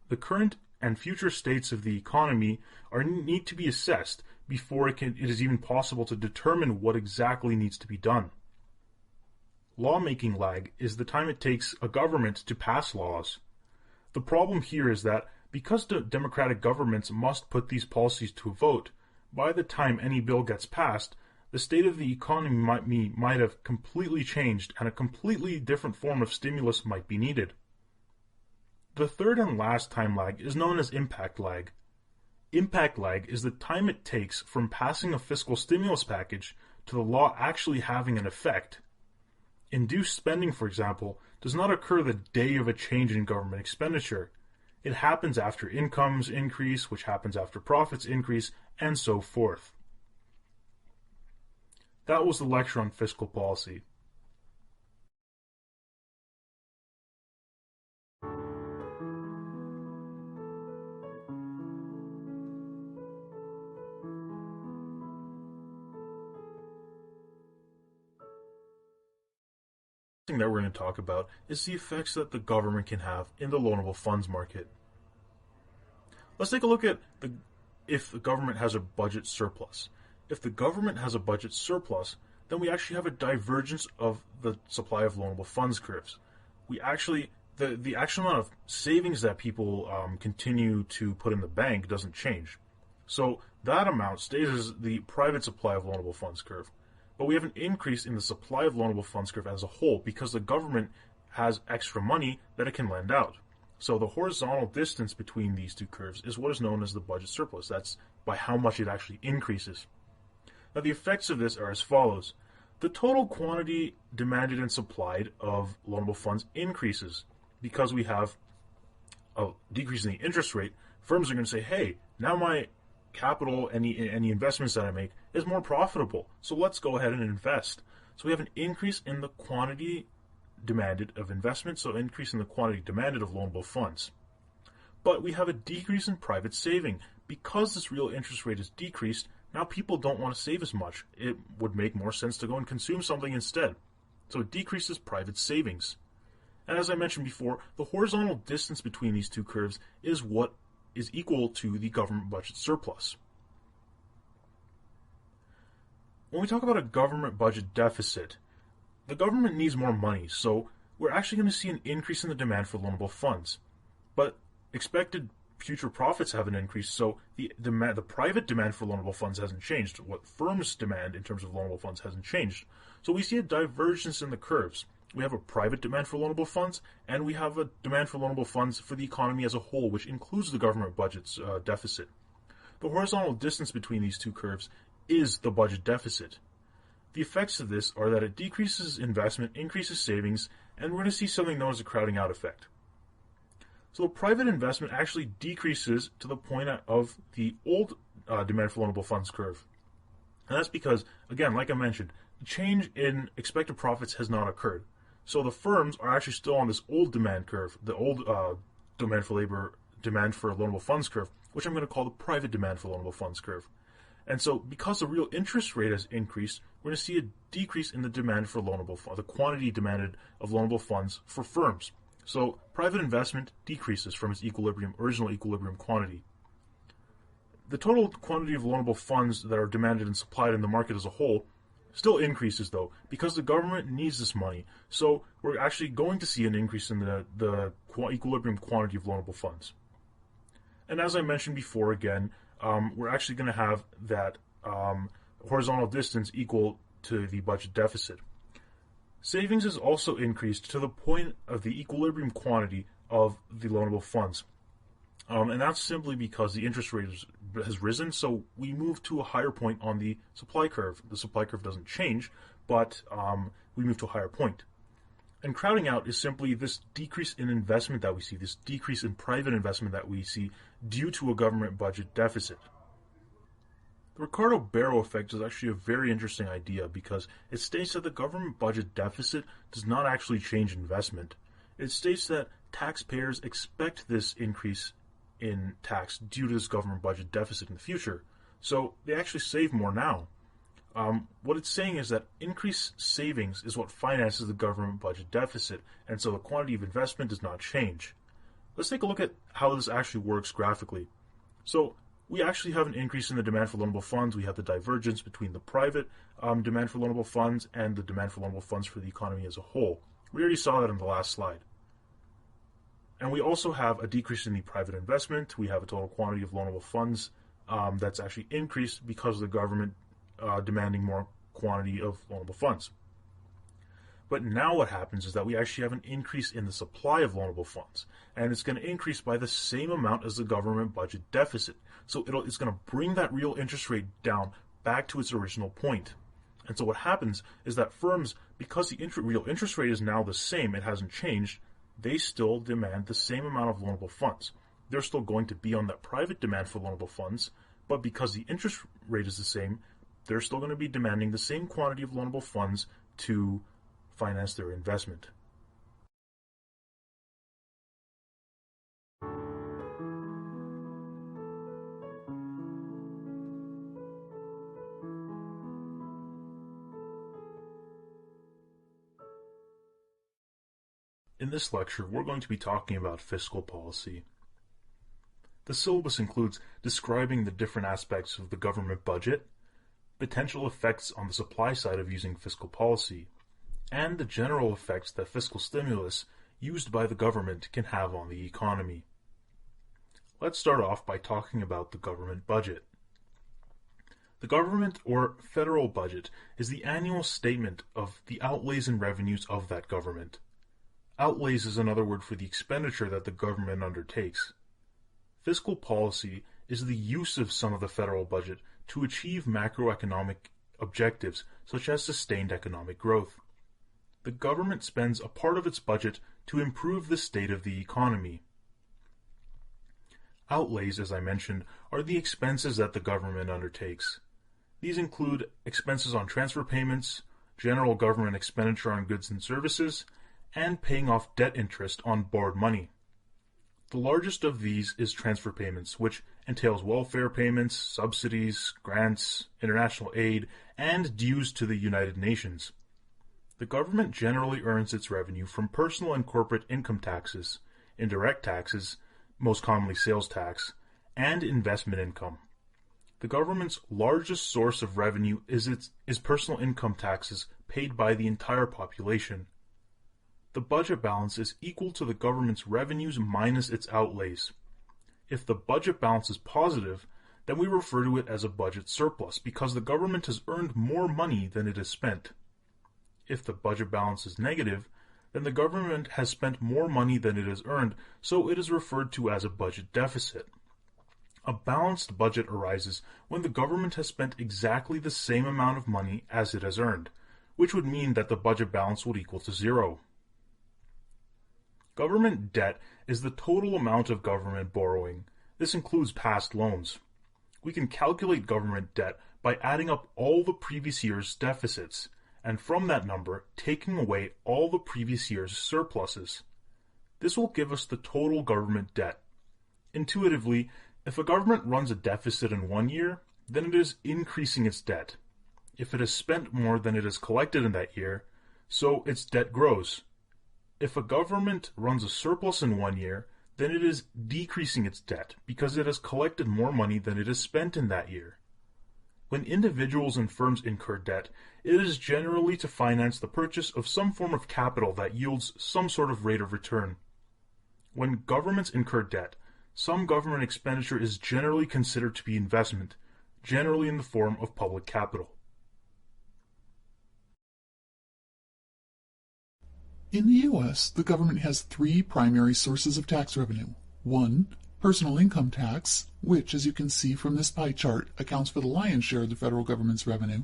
The current and future states of the economy need to be assessed before it is even possible to determine what exactly needs to be done. Lawmaking lag is the time it takes a government to pass laws. The problem here is that because democratic governments must put these policies to a vote, by the time any bill gets passed, the state of the economy might have completely changed and a completely different form of stimulus might be needed. The third and last time lag is known as impact lag. Impact lag is the time it takes from passing a fiscal stimulus package to the law actually having an effect. Induced spending, for example, does not occur the day of a change in government expenditure. It happens after incomes increase, which happens after profits increase, and so forth. That was the lecture on fiscal policy. The thing that we're going to talk about is the effects that the government can have in the loanable funds market. Let's take a look at if the government has a budget surplus. If the government has a budget surplus, then we actually have a divergence of the supply of loanable funds curves. The actual amount of savings that people continue to put in the bank doesn't change. So that amount stays as the private supply of loanable funds curve. But we have an increase in the supply of loanable funds curve as a whole because the government has extra money that it can lend out. So the horizontal distance between these two curves is what is known as the budget surplus. That's by how much it actually increases. Now the effects of this are as follows. The total quantity demanded and supplied of loanable funds increases because we have a decrease in the interest rate. Firms are going to say, hey, now my capital, any investments that I make, is more profitable. So let's go ahead and invest. So we have an increase in the quantity demanded of investment, so increase in the quantity demanded of loanable funds. But we have a decrease in private saving. Because this real interest rate is decreased, now people don't want to save as much. It would make more sense to go and consume something instead. So it decreases private savings. And as I mentioned before, the horizontal distance between these two curves is what is equal to the government budget surplus. When we talk about a government budget deficit, the government needs more money, so we're actually going to see an increase in the demand for loanable funds. But expected future profits haven't increased, so the private demand for loanable funds hasn't changed. What firms demand in terms of loanable funds hasn't changed. So we see a divergence in the curves. We have a private demand for loanable funds, and we have a demand for loanable funds for the economy as a whole, which includes the government budget's deficit. The horizontal distance between these two curves is the budget deficit. The effects of this are that it decreases investment, increases savings, and we're going to see something known as a crowding out effect. So private investment actually decreases to the point of the old demand for loanable funds curve. And that's because, again, like I mentioned, the change in expected profits has not occurred. So the firms are actually still on this old demand curve, the old demand for loanable funds curve, which I'm going to call the private demand for loanable funds curve. And so because the real interest rate has increased, we're going to see a decrease in the demand for loanable funds, the quantity demanded of loanable funds for firms. So private investment decreases from its original equilibrium quantity. The total quantity of loanable funds that are demanded and supplied in the market as a whole still increases, though, because the government needs this money. So we're actually going to see an increase in the equilibrium quantity of loanable funds. And as I mentioned before, again, we're actually going to have that horizontal distance equal to the budget deficit. Savings is also increased to the point of the equilibrium quantity of the loanable funds. And that's simply because the interest rate has risen, so we move to a higher point on the supply curve. The supply curve doesn't change, but we move to a higher point. And crowding out is simply this decrease in investment that we see, this decrease in private investment that we see due to a government budget deficit. The Ricardo-Barrow effect is actually a very interesting idea because it states that the government budget deficit does not actually change investment. It states that taxpayers expect this increase in tax due to this government budget deficit in the future. So they actually save more now. What it's saying is that increased savings is what finances the government budget deficit, and so the quantity of investment does not change. Let's take a look at how this actually works graphically. So we actually have an increase in the demand for loanable funds. We have the divergence between the private demand for loanable funds and the demand for loanable funds for the economy as a whole. We already saw that in the last slide. And we also have a decrease in the private investment. We have a total quantity of loanable funds that's actually increased because of the government demanding more quantity of loanable funds. But now what happens is that we actually have an increase in the supply of loanable funds, and it's going to increase by the same amount as the government budget deficit. So it's going to bring that real interest rate down back to its original point. And so what happens is that firms, because the real interest rate is now the same, it hasn't changed, they still demand the same amount of loanable funds. They're still going to be on that private demand for loanable funds, but because the interest rate is the same, they're still going to be demanding the same quantity of loanable funds to finance their investment. In this lecture, we're going to be talking about fiscal policy. The syllabus includes describing the different aspects of the government budget, potential effects on the supply side of using fiscal policy, and the general effects that fiscal stimulus used by the government can have on the economy. Let's start off by talking about the government budget. The government or federal budget is the annual statement of the outlays and revenues of that government. Outlays is another word for the expenditure that the government undertakes. Fiscal policy is the use of some of the federal budget to achieve macroeconomic objectives such as sustained economic growth. The government spends a part of its budget to improve the state of the economy. Outlays, as I mentioned, are the expenses that the government undertakes. These include expenses on transfer payments, general government expenditure on goods and services, and paying off debt interest on borrowed money. The largest of these is transfer payments, which entails welfare payments, subsidies, grants, international aid, and dues to the United Nations. The government generally earns its revenue from personal and corporate income taxes, indirect taxes, most commonly sales tax, and investment income. The government's largest source of revenue is personal income taxes paid by the entire population. The budget balance is equal to the government's revenues minus its outlays. If the budget balance is positive, then we refer to it as a budget surplus because the government has earned more money than it has spent. If the budget balance is negative, then the government has spent more money than it has earned, so it is referred to as a budget deficit. A balanced budget arises when the government has spent exactly the same amount of money as it has earned, which would mean that the budget balance would equal to zero. Government debt is the total amount of government borrowing. This includes past loans. We can calculate government debt by adding up all the previous year's deficits, and from that number, taking away all the previous year's surpluses. This will give us the total government debt. Intuitively, if a government runs a deficit in one year, then it is increasing its debt. If it has spent more than it has collected in that year, so its debt grows. If a government runs a surplus in one year, then it is decreasing its debt because it has collected more money than it has spent in that year. When individuals and firms incur debt, it is generally to finance the purchase of some form of capital that yields some sort of rate of return. When governments incur debt, some government expenditure is generally considered to be investment, generally in the form of public capital. In the U.S., the government has three primary sources of tax revenue. One, personal income tax, which, as you can see from this pie chart, accounts for the lion's share of the federal government's revenue.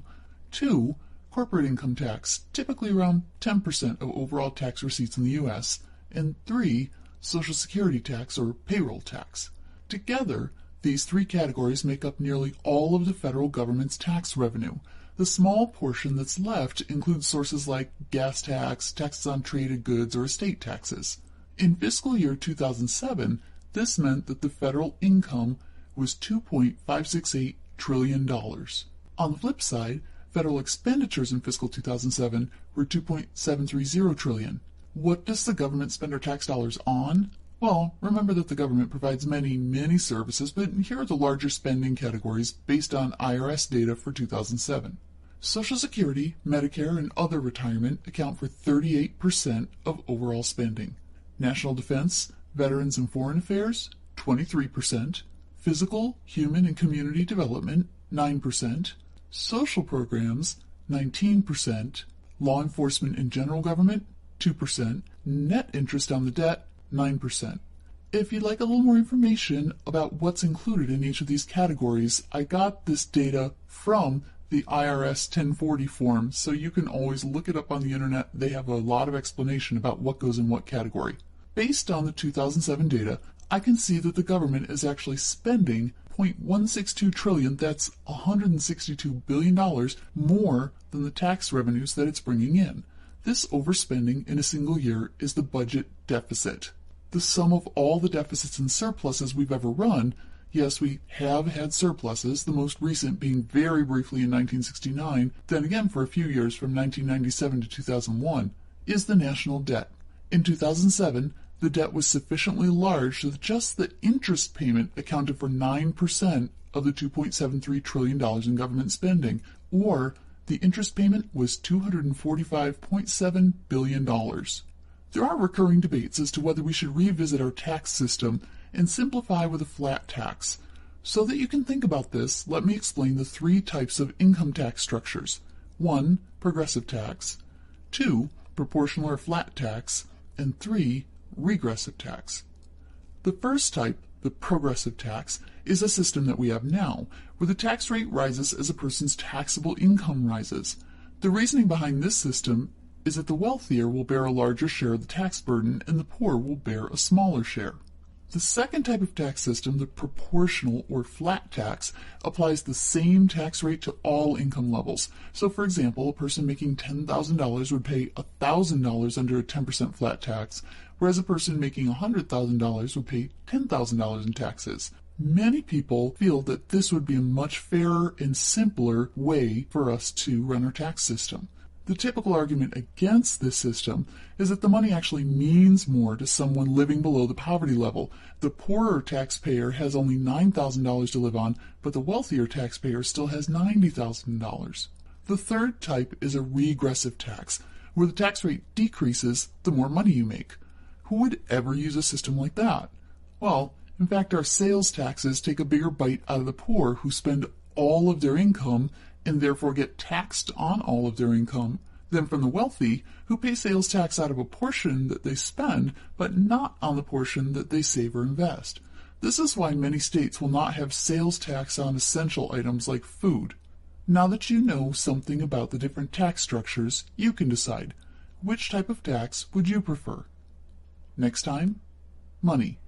Two, corporate income tax, typically around 10% of overall tax receipts in the U.S. And three, Social Security tax or payroll tax. Together, these three categories make up nearly all of the federal government's tax revenue. The small portion that's left includes sources like gas tax, taxes on traded goods, or estate taxes. In fiscal year 2007, this meant that the federal income was $2.568 trillion. On the flip side, federal expenditures in fiscal 2007 were $2.730 trillion. What does the government spend our tax dollars on? Well, remember that the government provides many services, but here are the larger spending categories based on IRS data for 2007. Social Security, Medicare, and other retirement account for 38% of overall spending. National Defense, Veterans and Foreign Affairs, 23%. Physical, Human, and Community Development, 9%. Social Programs, 19%. Law Enforcement and General Government, 2%. Net interest on the debt, 9%. If you'd like a little more information about what's included in each of these categories, I got this data from the IRS 1040 form, so you can always look it up on the internet. They have a lot of explanation about what goes in what category. Based on the 2007 data, I can see that the government is actually spending $0.162 trillion, that's $162 billion more than the tax revenues that it's bringing in. This overspending in a single year is the budget deficit. The sum of all the deficits and surpluses we've ever run. Yes, we have had surpluses, the most recent being very briefly in 1969, then again for a few years from 1997 to 2001, is the national debt. In 2007, the debt was sufficiently large that just the interest payment accounted for 9% of the $2.73 trillion in government spending, or the interest payment was $245.7 billion. There are recurring debates as to whether we should revisit our tax system and simplify with a flat tax. So that you can think about this, let me explain the three types of income tax structures. 1. Progressive tax. 2. Proportional or flat tax. And 3. Regressive tax. The first type, the progressive tax, is a system that we have now, where the tax rate rises as a person's taxable income rises. The reasoning behind this system is that the wealthier will bear a larger share of the tax burden and the poor will bear a smaller share. The second type of tax system, the proportional or flat tax, applies the same tax rate to all income levels. So, for example, a person making $10,000 would pay $1,000 under a 10% flat tax, whereas a person making $100,000 would pay $10,000 in taxes. Many people feel that this would be a much fairer and simpler way for us to run our tax system. The typical argument against this system is that the money actually means more to someone living below the poverty level. The poorer taxpayer has only $9,000 to live on, but the wealthier taxpayer still has $90,000. The third type is a regressive tax, where the tax rate decreases the more money you make. Who would ever use a system like that? Well, in fact, our sales taxes take a bigger bite out of the poor who spend all of their income and therefore get taxed on all of their income then from the wealthy, who pay sales tax out of a portion that they spend, but not on the portion that they save or invest. This is why many states will not have sales tax on essential items like food. Now that you know something about the different tax structures, you can decide, which type of tax would you prefer? Next time, money.